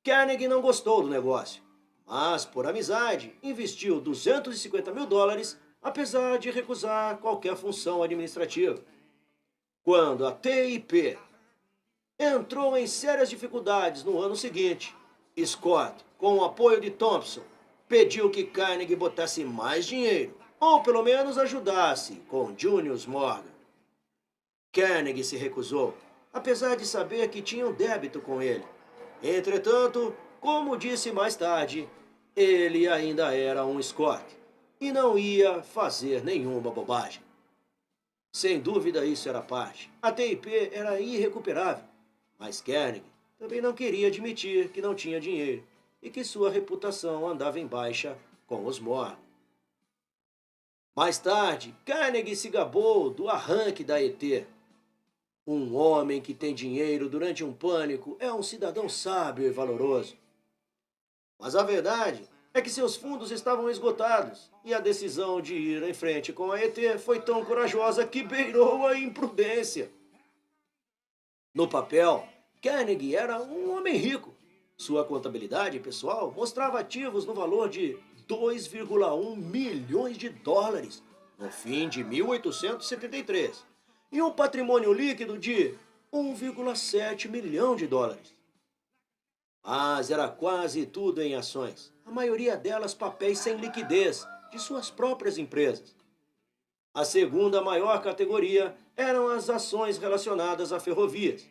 Carnegie não gostou do negócio, mas, por amizade, investiu $250.000, apesar de recusar qualquer função administrativa. Quando a TIP entrou em sérias dificuldades no ano seguinte, Scott, com o apoio de Thompson, pediu que Carnegie botasse mais dinheiro, ou pelo menos ajudasse com Junius Morgan. Carnegie se recusou, apesar de saber que tinha um débito com ele. Entretanto, como disse mais tarde, ele ainda era um Scott e não ia fazer nenhuma bobagem. Sem dúvida isso era parte. A TIP era irrecuperável, mas Carnegie também não queria admitir que não tinha dinheiro e que sua reputação andava em baixa com os Morgan. Mais tarde, Carnegie se gabou do arranque da ET. Um homem que tem dinheiro durante um pânico é um cidadão sábio e valoroso. Mas a verdade é que seus fundos estavam esgotados e a decisão de ir em frente com a ET foi tão corajosa que beirou a imprudência. No papel, Carnegie era um homem rico. Sua contabilidade pessoal mostrava ativos no valor de $2,1 milhões no fim de 1873 e um patrimônio líquido de $1,7 milhão. Mas era quase tudo em ações, a maioria delas papéis sem liquidez de suas próprias empresas. A segunda maior categoria eram as ações relacionadas a ferrovias.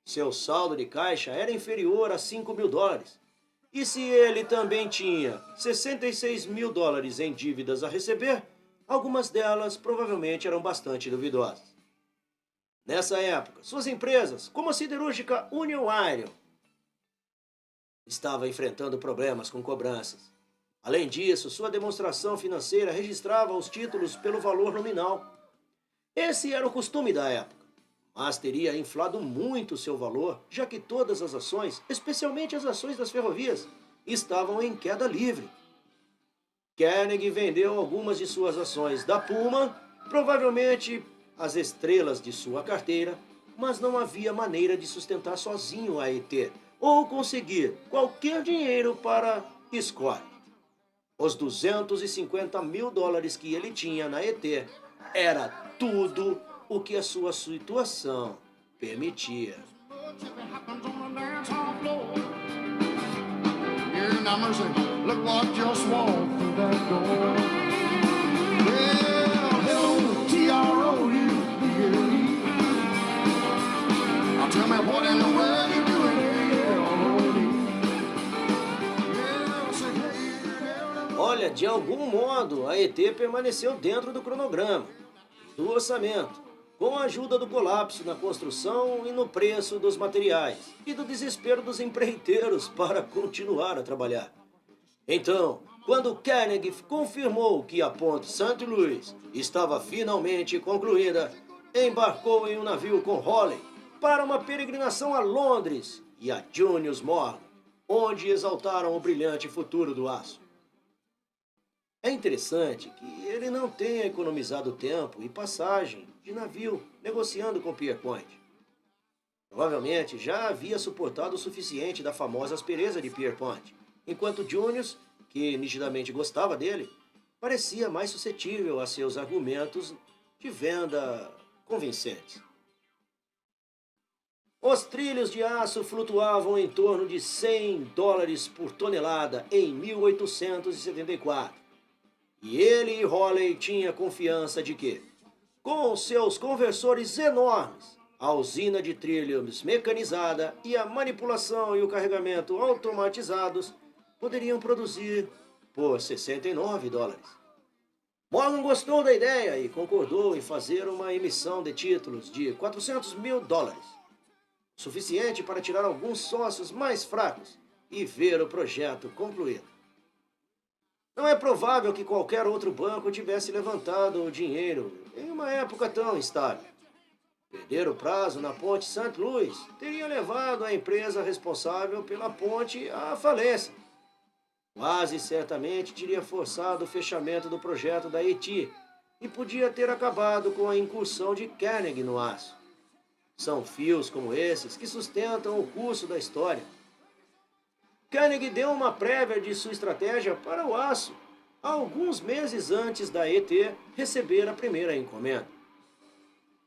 Seu saldo de caixa era inferior a $5.000. E se ele também tinha $66.000 em dívidas a receber, algumas delas provavelmente eram bastante duvidosas. Nessa época, suas empresas, como a siderúrgica Union Iron, estavam enfrentando problemas com cobranças. Além disso, sua demonstração financeira registrava os títulos pelo valor nominal. Esse era o costume da época, mas teria inflado muito seu valor, já que todas as ações, especialmente as ações das ferrovias, estavam em queda livre. Carnegie vendeu algumas de suas ações da Puma, provavelmente as estrelas de sua carteira, mas não havia maneira de sustentar sozinho a ET ou conseguir qualquer dinheiro para Escort. Os $250.000 que ele tinha na ET era tudo o que a sua situação permitia. Now mercy, look what just walked through that door. Well, hello, T-R-O-U-B-L-E. Now tell me what in the world you doing here, Lordy? Yeah, I said, hey, Olha, de algum modo, a ET permaneceu dentro do cronograma, do orçamento, com a ajuda do colapso na construção e no preço dos materiais, e do desespero dos empreiteiros para continuar a trabalhar. Então, quando Carnegie confirmou que a ponte St. Louis estava finalmente concluída, embarcou em um navio com Hawley para uma peregrinação a Londres e a Junius Morgan, onde exaltaram o brilhante futuro do aço. É interessante que ele não tenha economizado tempo e passagem de navio negociando com Pierpont. Provavelmente já havia suportado o suficiente da famosa aspereza de Pierpont, enquanto Junius, que nitidamente gostava dele, parecia mais suscetível a seus argumentos de venda convincentes. Os trilhos de aço flutuavam em torno de $100 por tonelada em 1874. E ele e Hawley tinham confiança de que, com seus conversores enormes, a usina de trilhos mecanizada e a manipulação e o carregamento automatizados poderiam produzir por $69. Morgan gostou da ideia e concordou em fazer uma emissão de títulos de $400.000, suficiente para tirar alguns sócios mais fracos e ver o projeto concluído. Não é provável que qualquer outro banco tivesse levantado o dinheiro em uma época tão instável. Perder o prazo na ponte St. Louis teria levado a empresa responsável pela ponte à falência. Quase certamente teria forçado o fechamento do projeto da ET e podia ter acabado com a incursão de Carnegie no aço. São fios como esses que sustentam o curso da história. Carnegie deu uma prévia de sua estratégia para o aço, alguns meses antes da ET receber a primeira encomenda.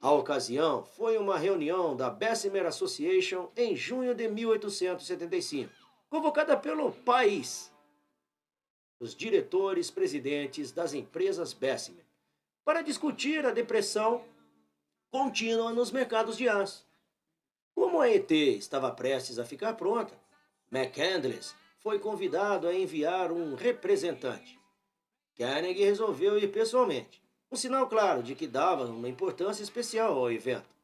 A ocasião foi uma reunião da Bessemer Association em junho de 1875, convocada pelo país, os diretores-presidentes das empresas Bessemer, para discutir a depressão contínua nos mercados de aço. Como a ET estava prestes a ficar pronta, McCandless foi convidado a enviar um representante. Carnegie resolveu ir pessoalmente, um sinal claro de que dava uma importância especial ao evento.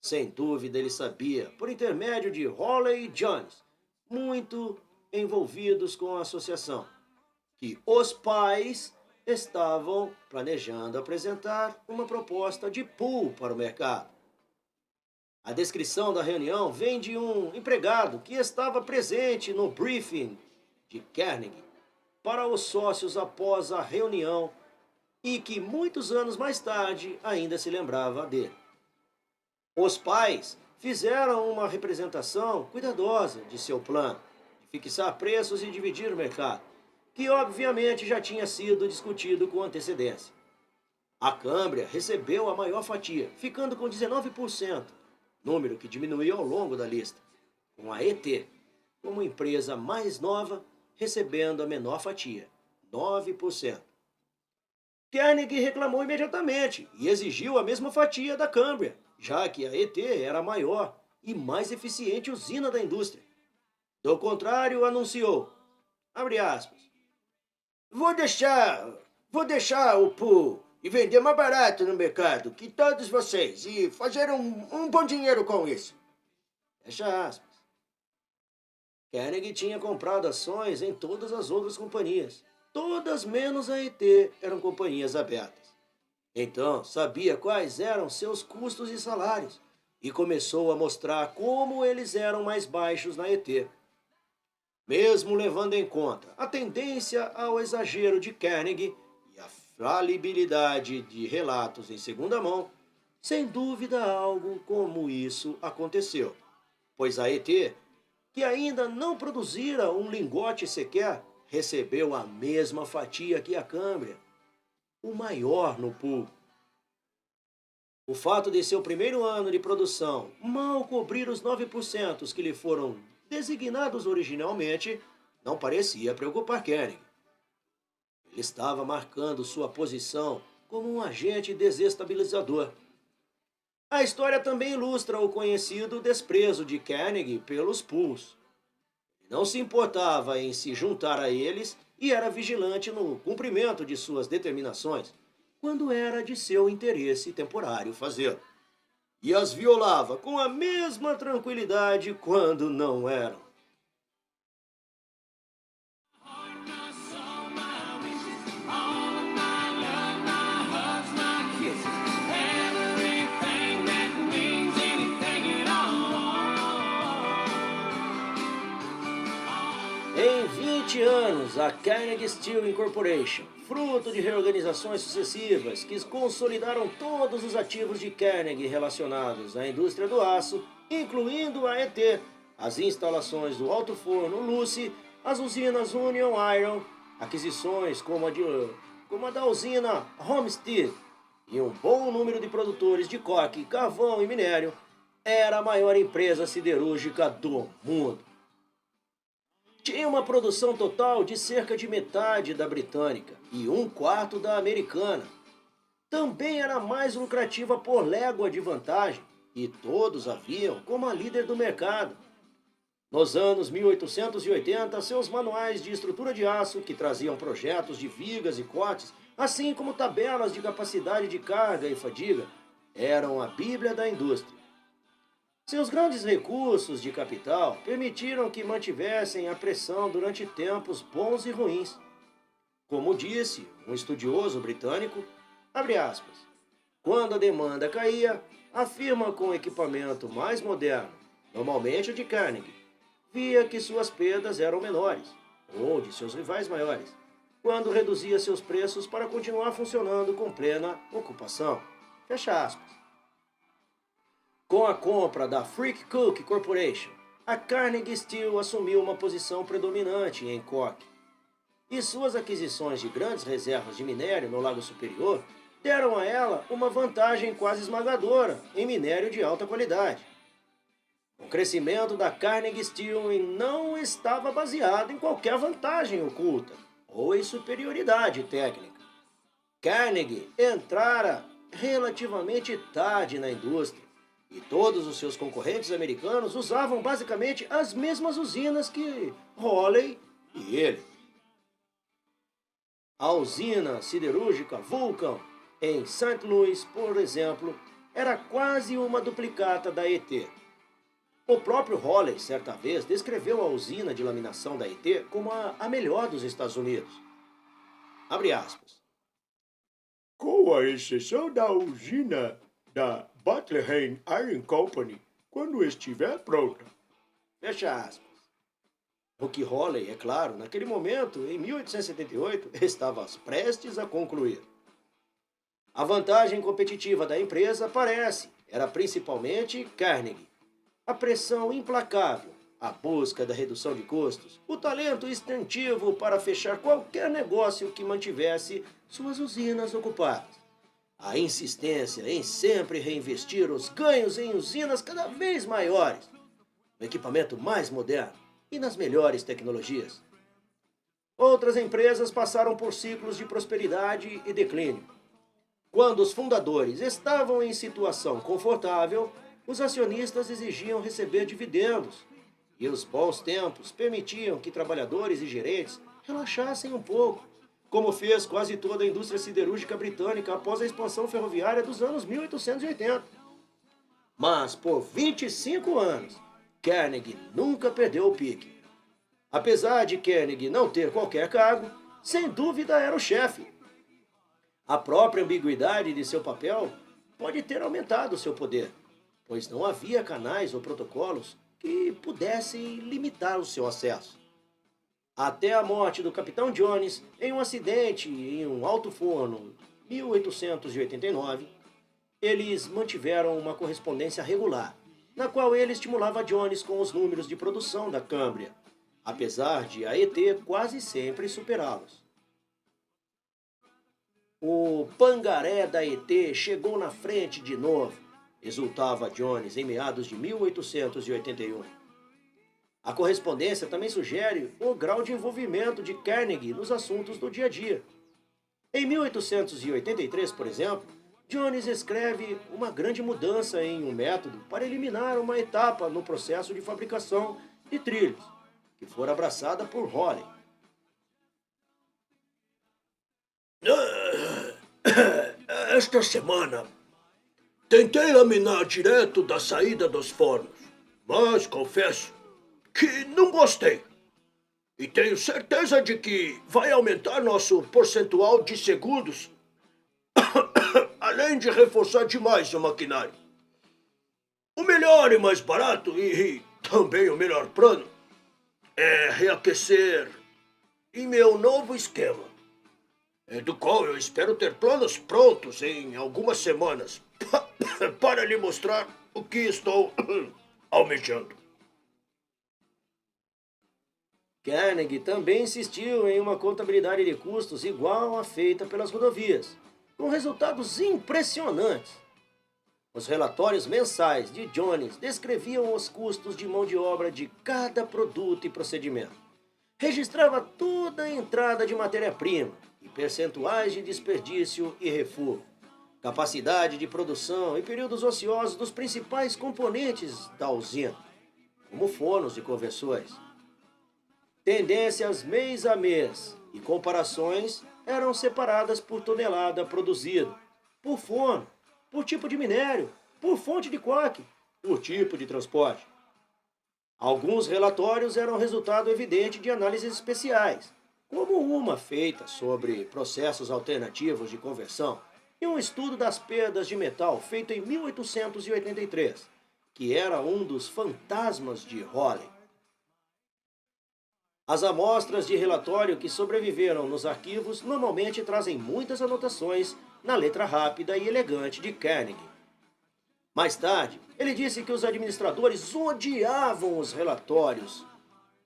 Sem dúvida ele sabia, por intermédio de Hawley e Jones, muito envolvidos com a associação, que os pais estavam planejando apresentar uma proposta de pool para o mercado. A descrição da reunião vem de um empregado que estava presente no briefing de Carnegie para os sócios após a reunião e que muitos anos mais tarde ainda se lembrava dele. Os pais fizeram uma representação cuidadosa de seu plano de fixar preços e dividir o mercado, que obviamente já tinha sido discutido com antecedência. A Cambria recebeu a maior fatia, ficando com 19%. Número que diminuiu ao longo da lista, com a ET como empresa mais nova recebendo a menor fatia, 9%. Carnegie reclamou imediatamente e exigiu a mesma fatia da Cambria, já que a ET era a maior e mais eficiente usina da indústria. Do contrário, anunciou, abre aspas, vou deixar o pool e vender mais barato no mercado que todos vocês e fazer um bom dinheiro com isso. Fecha aspas. Carnegie tinha comprado ações em todas as outras companhias. Todas menos a ET eram companhias abertas. Então, sabia quais eram seus custos e salários e começou a mostrar como eles eram mais baixos na ET. Mesmo levando em conta a tendência ao exagero de Carnegie e a falibilidade de relatos em segunda mão, sem dúvida algo como isso aconteceu, pois a ET, que ainda não produzira um lingote sequer, recebeu a mesma fatia que a Cambria, o maior no pool. O fato de seu primeiro ano de produção mal cobrir os 9% que lhe foram designados originalmente não parecia preocupar Carnegie. Ele estava marcando sua posição como um agente desestabilizador. A história também ilustra o conhecido desprezo de Carnegie pelos pools. Não se importava em se juntar a eles e era vigilante no cumprimento de suas determinações, quando era de seu interesse temporário fazê-lo. E as violava com a mesma tranquilidade quando não eram. Em 20 anos, a Carnegie Steel Incorporation, fruto de reorganizações sucessivas que consolidaram todos os ativos de Carnegie relacionados à indústria do aço, incluindo a ET, as instalações do Alto Forno Lucy, as usinas Union Iron, aquisições como a da usina Homestead e um bom número de produtores de coque, carvão e minério, era a maior empresa siderúrgica do mundo. Tinha uma produção total de cerca de metade da britânica e um quarto da americana. Também era mais lucrativa por légua de vantagem e todos a viam como a líder do mercado. Nos anos 1880, seus manuais de estrutura de aço, que traziam projetos de vigas e cortes, assim como tabelas de capacidade de carga e fadiga, eram a bíblia da indústria. Seus grandes recursos de capital permitiram que mantivessem a pressão durante tempos bons e ruins. Como disse um estudioso britânico, abre aspas, quando a demanda caía, a firma com equipamento mais moderno, normalmente o de Carnegie, via que suas perdas eram menores, ou de seus rivais maiores, quando reduzia seus preços para continuar funcionando com plena ocupação. Fecha aspas. Com a compra da Frick Cook Corporation, a Carnegie Steel assumiu uma posição predominante em coque. E suas aquisições de grandes reservas de minério no Lago Superior deram a ela uma vantagem quase esmagadora em minério de alta qualidade. O crescimento da Carnegie Steel não estava baseado em qualquer vantagem oculta ou em superioridade técnica. Carnegie entrara relativamente tarde na indústria e todos os seus concorrentes americanos usavam basicamente as mesmas usinas que Holley e ele. A usina siderúrgica Vulcan, em St. Louis, por exemplo, era quase uma duplicata da ET. O próprio Holley, certa vez, descreveu a usina de laminação da ET como a melhor dos Estados Unidos. Abre aspas. Com a exceção da usina da Bethlehem Iron Company, quando estiver pronta. Fecha aspas. O que Holley, é claro, naquele momento, em 1878, estava prestes a concluir. A vantagem competitiva da empresa, era principalmente Carnegie. A pressão implacável, a busca da redução de custos, o talento instintivo para fechar qualquer negócio que mantivesse suas usinas ocupadas. A insistência em sempre reinvestir os ganhos em usinas cada vez maiores, no equipamento mais moderno e nas melhores tecnologias. Outras empresas passaram por ciclos de prosperidade e declínio. Quando os fundadores estavam em situação confortável, os acionistas exigiam receber dividendos, e os bons tempos permitiam que trabalhadores e gerentes relaxassem um pouco, como fez quase toda a indústria siderúrgica britânica após a expansão ferroviária dos anos 1880. Mas por 25 anos, Carnegie nunca perdeu o pique. Apesar de Carnegie não ter qualquer cargo, sem dúvida era o chefe. A própria ambiguidade de seu papel pode ter aumentado seu poder, pois não havia canais ou protocolos que pudessem limitar o seu acesso. Até a morte do Capitão Jones em um acidente em um alto-forno em 1889, eles mantiveram uma correspondência regular, na qual ele estimulava Jones com os números de produção da Cambria, apesar de a ET quase sempre superá-los. O pangaré da ET chegou na frente de novo, exultava Jones em meados de 1881. A correspondência também sugere o grau de envolvimento de Carnegie nos assuntos do dia a dia. Em 1883, por exemplo, Jones escreve uma grande mudança em um método para eliminar uma etapa no processo de fabricação de trilhos, que fora abraçada por Hawley. Esta semana, tentei laminar direto da saída dos fornos, mas confesso que não gostei. E tenho certeza de que vai aumentar nosso percentual de segundos, além de reforçar demais o maquinário. O melhor e mais barato, e também o melhor plano, é reaquecer em meu novo esquema, do qual eu espero ter planos prontos em algumas semanas, para lhe mostrar o que estou almejando. Carnegie também insistiu em uma contabilidade de custos igual à feita pelas rodovias, com resultados impressionantes. Os relatórios mensais de Jones descreviam os custos de mão de obra de cada produto e procedimento. Registrava toda a entrada de matéria-prima e percentuais de desperdício e refúgio, capacidade de produção e períodos ociosos dos principais componentes da usina, como fornos e conversores. Tendências mês a mês e comparações eram separadas por tonelada produzida, por forno, por tipo de minério, por fonte de coque, por tipo de transporte. Alguns relatórios eram resultado evidente de análises especiais, como uma feita sobre processos alternativos de conversão e um estudo das perdas de metal feito em 1883, que era um dos fantasmas de Hawley. As amostras de relatório que sobreviveram nos arquivos normalmente trazem muitas anotações na letra rápida e elegante de Carnegie. Mais tarde, ele disse que os administradores odiavam os relatórios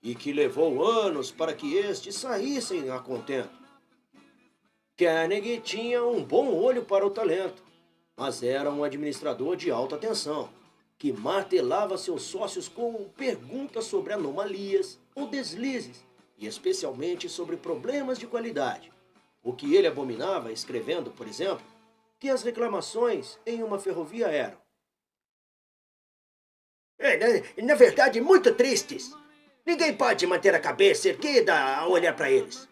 e que levou anos para que estes saíssem a contento. Carnegie tinha um bom olho para o talento, mas era um administrador de alta tensão, que martelava seus sócios com perguntas sobre anomalias ou deslizes, e especialmente sobre problemas de qualidade, o que ele abominava escrevendo, por exemplo, que as reclamações em uma ferrovia eram: Na verdade, muito tristes. Ninguém pode manter a cabeça erguida ao olhar para eles.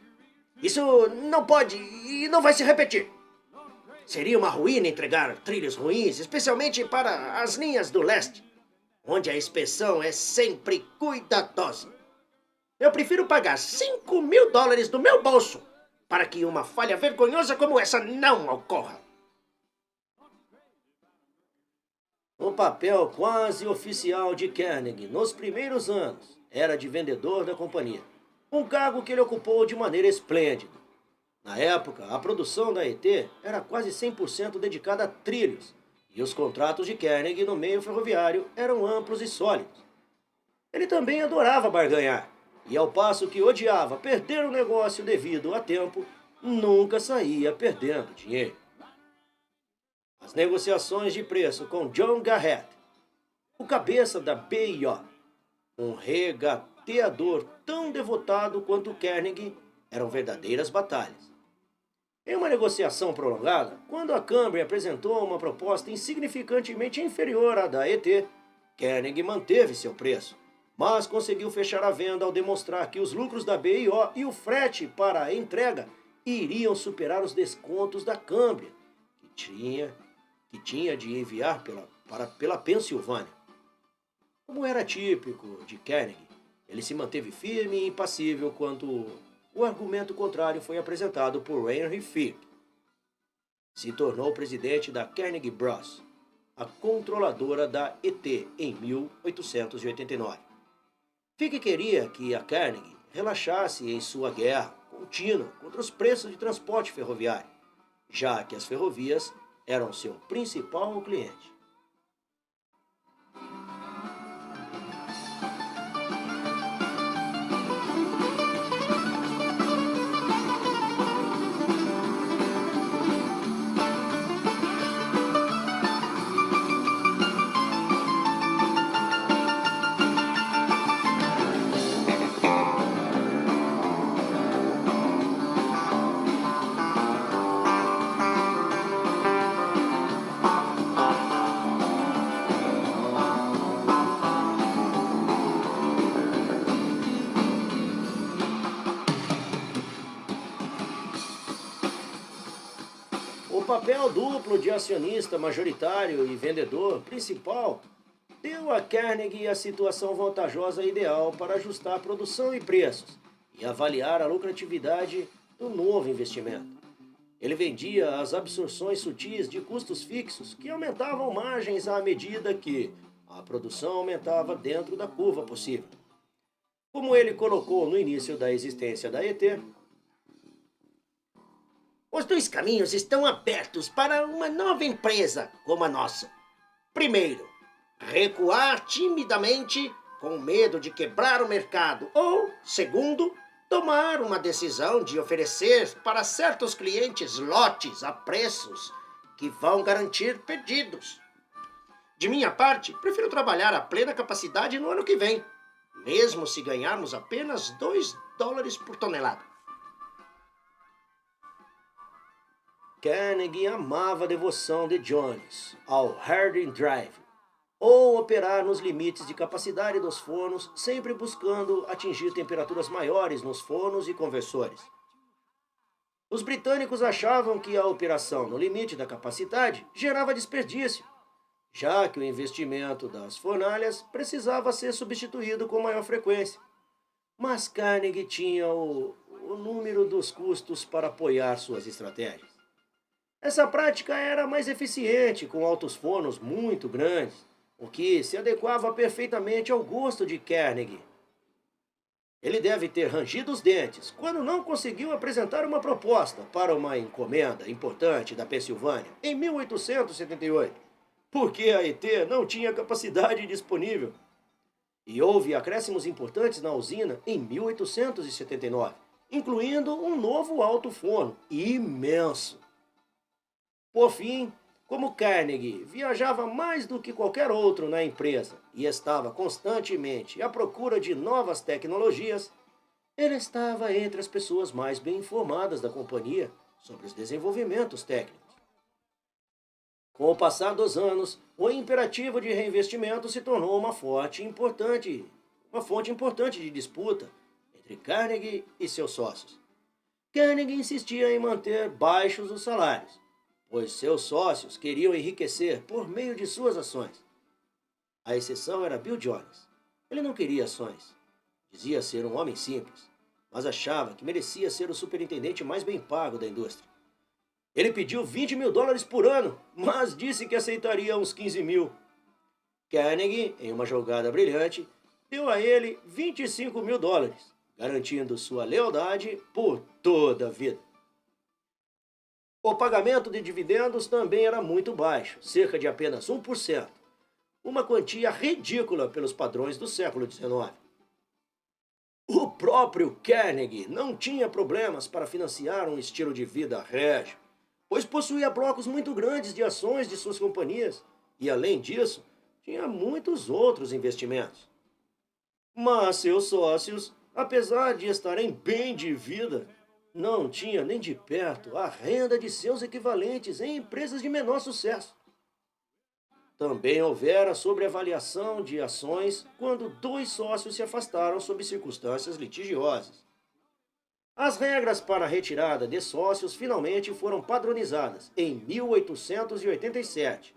Isso não pode e não vai se repetir. Seria uma ruína entregar trilhos ruins, especialmente para as linhas do leste, onde a inspeção é sempre cuidadosa. Eu prefiro pagar $5.000 do meu bolso para que uma falha vergonhosa como essa não ocorra. O papel quase oficial de Carnegie nos primeiros anos era de vendedor da companhia, um cargo que ele ocupou de maneira esplêndida. Na época, a produção da ET era quase 100% dedicada a trilhos, e os contratos de Carnegie no meio ferroviário eram amplos e sólidos. Ele também adorava barganhar, e ao passo que odiava perder o negócio devido a tempo, nunca saía perdendo dinheiro. As negociações de preço com John Garrett, o cabeça da BIO, um regateador tão devotado quanto Carnegie, eram verdadeiras batalhas. Em uma negociação prolongada, quando a Cambria apresentou uma proposta insignificantemente inferior à da ET, Carnegie manteve seu preço, mas conseguiu fechar a venda ao demonstrar que os lucros da BIO e o frete para a entrega iriam superar os descontos da Cambria, que tinha de enviar pela Pensilvânia. Como era típico de Carnegie, ele se manteve firme e impassível quando o argumento contrário foi apresentado por Henry Fick. Se tornou presidente da Carnegie Bros, a controladora da ET, em 1889. Fick queria que a Carnegie relaxasse em sua guerra contínua contra os preços de transporte ferroviário, já que as ferrovias eram seu principal cliente. O papel duplo de acionista majoritário e vendedor principal deu a Carnegie a situação vantajosa ideal para ajustar produção e preços e avaliar a lucratividade do novo investimento. Ele vendia as absorções sutis de custos fixos que aumentavam margens à medida que a produção aumentava dentro da curva possível. Como ele colocou no início da existência da ET, os dois caminhos estão abertos para uma nova empresa como a nossa. Primeiro, recuar timidamente com medo de quebrar o mercado. Ou, segundo, tomar uma decisão de oferecer para certos clientes lotes a preços que vão garantir pedidos. De minha parte, prefiro trabalhar a plena capacidade no ano que vem, mesmo se ganharmos apenas $2 por tonelada. Carnegie amava a devoção de Jones ao Harding Drive, ou operar nos limites de capacidade dos fornos, sempre buscando atingir temperaturas maiores nos fornos e conversores. Os britânicos achavam que a operação no limite da capacidade gerava desperdício, já que o investimento das fornalhas precisava ser substituído com maior frequência. Mas Carnegie tinha o número dos custos para apoiar suas estratégias. Essa prática era mais eficiente com altos fornos muito grandes, o que se adequava perfeitamente ao gosto de Carnegie. Ele deve ter rangido os dentes quando não conseguiu apresentar uma proposta para uma encomenda importante da Pensilvânia em 1878, porque a ET não tinha capacidade disponível. E houve acréscimos importantes na usina em 1879, incluindo um novo alto forno imenso. Por fim, como Carnegie viajava mais do que qualquer outro na empresa e estava constantemente à procura de novas tecnologias, ele estava entre as pessoas mais bem informadas da companhia sobre os desenvolvimentos técnicos. Com o passar dos anos, o imperativo de reinvestimento se tornou uma fonte importante de disputa entre Carnegie e seus sócios. Carnegie insistia em manter baixos os salários, pois seus sócios queriam enriquecer por meio de suas ações. A exceção era Bill Jones. Ele não queria ações. Dizia ser um homem simples, mas achava que merecia ser o superintendente mais bem pago da indústria. Ele pediu $20 mil por ano, mas disse que aceitaria uns 15 mil. Carnegie, em uma jogada brilhante, deu a ele $25 mil, garantindo sua lealdade por toda a vida. O pagamento de dividendos também era muito baixo, cerca de apenas 1%, uma quantia ridícula pelos padrões do século XIX. O próprio Carnegie não tinha problemas para financiar um estilo de vida régio, pois possuía blocos muito grandes de ações de suas companhias e, além disso, tinha muitos outros investimentos. Mas seus sócios, apesar de estarem bem de vida, não tinha nem de perto a renda de seus equivalentes em empresas de menor sucesso. Também houvera sobreavaliação de ações quando dois sócios se afastaram sob circunstâncias litigiosas. As regras para a retirada de sócios finalmente foram padronizadas em 1887,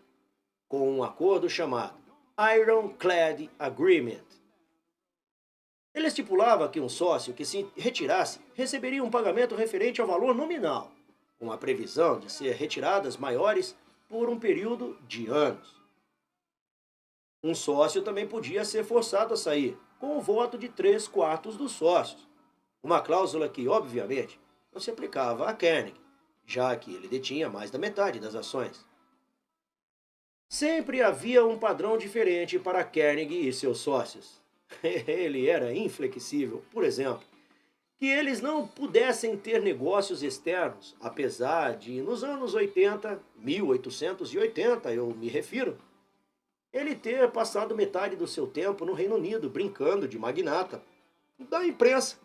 com um acordo chamado Ironclad Agreement. Ele estipulava que um sócio que se retirasse receberia um pagamento referente ao valor nominal, com a previsão de ser retiradas maiores por um período de anos. Um sócio também podia ser forçado a sair, com o voto de 3/4 dos sócios, uma cláusula que, obviamente, não se aplicava a Carnegie, já que ele detinha mais da metade das ações. Sempre havia um padrão diferente para Carnegie e seus sócios. Ele era inflexível, por exemplo, que eles não pudessem ter negócios externos, apesar de, nos anos 80, 1880 eu me refiro, ele ter passado metade do seu tempo no Reino Unido brincando de magnata da imprensa.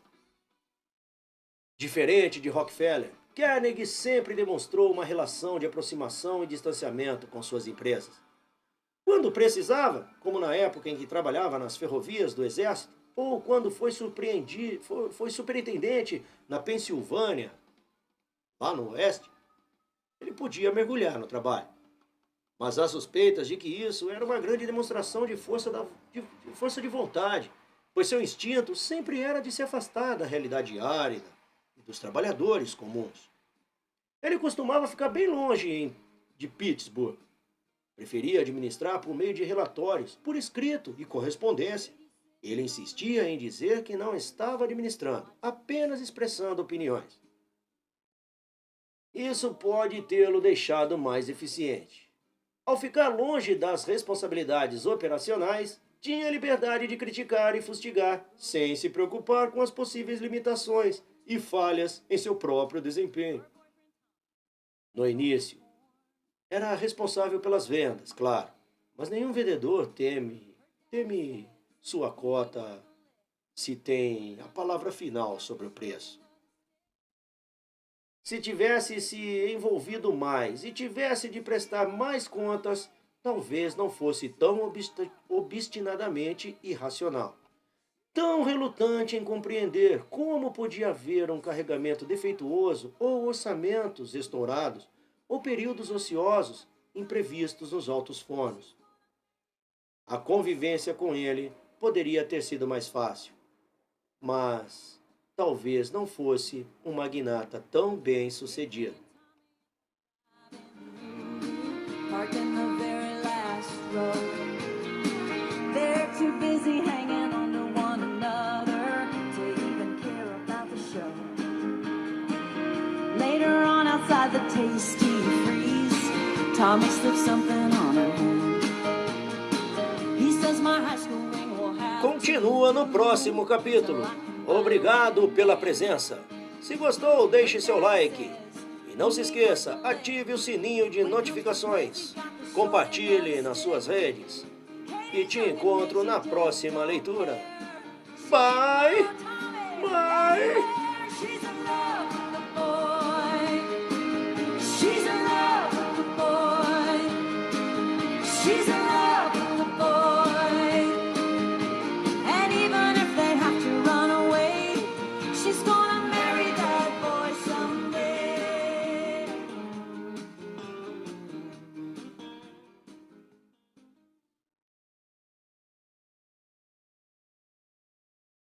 Diferente de Rockefeller, Carnegie sempre demonstrou uma relação de aproximação e distanciamento com suas empresas. Quando precisava, como na época em que trabalhava nas ferrovias do Exército, ou quando foi superintendente na Pensilvânia, lá no Oeste, ele podia mergulhar no trabalho. Mas há suspeitas de que isso era uma grande demonstração de força de vontade, pois seu instinto sempre era de se afastar da realidade árida e dos trabalhadores comuns. Ele costumava ficar bem longe de Pittsburgh. Preferia administrar por meio de relatórios, por escrito e correspondência. Ele insistia em dizer que não estava administrando, apenas expressando opiniões. Isso pode tê-lo deixado mais eficiente. Ao ficar longe das responsabilidades operacionais, tinha liberdade de criticar e fustigar, sem se preocupar com as possíveis limitações e falhas em seu próprio desempenho. No início, era responsável pelas vendas, claro, mas nenhum vendedor teme sua cota se tem a palavra final sobre o preço. Se tivesse se envolvido mais e tivesse de prestar mais contas, talvez não fosse tão obstinadamente irracional, tão relutante em compreender como podia haver um carregamento defeituoso ou orçamentos estourados ou períodos ociosos imprevistos nos altos fornos. A convivência com ele poderia ter sido mais fácil, mas talvez não fosse um magnata tão bem sucedido. Parked in the very last row. They're too busy hanging on to one another to even care about the show. Later on outside the Tasty Freeze, Tommy slips something on her hand. He says my high school ring will have... Continua no próximo capítulo. Obrigado pela presença. Se gostou, deixe seu like. E não se esqueça, ative o sininho de notificações. Compartilhe nas suas redes. E te encontro na próxima leitura. Bye! Bye! She's in love with the boy. She's in love with the boy. She's in love.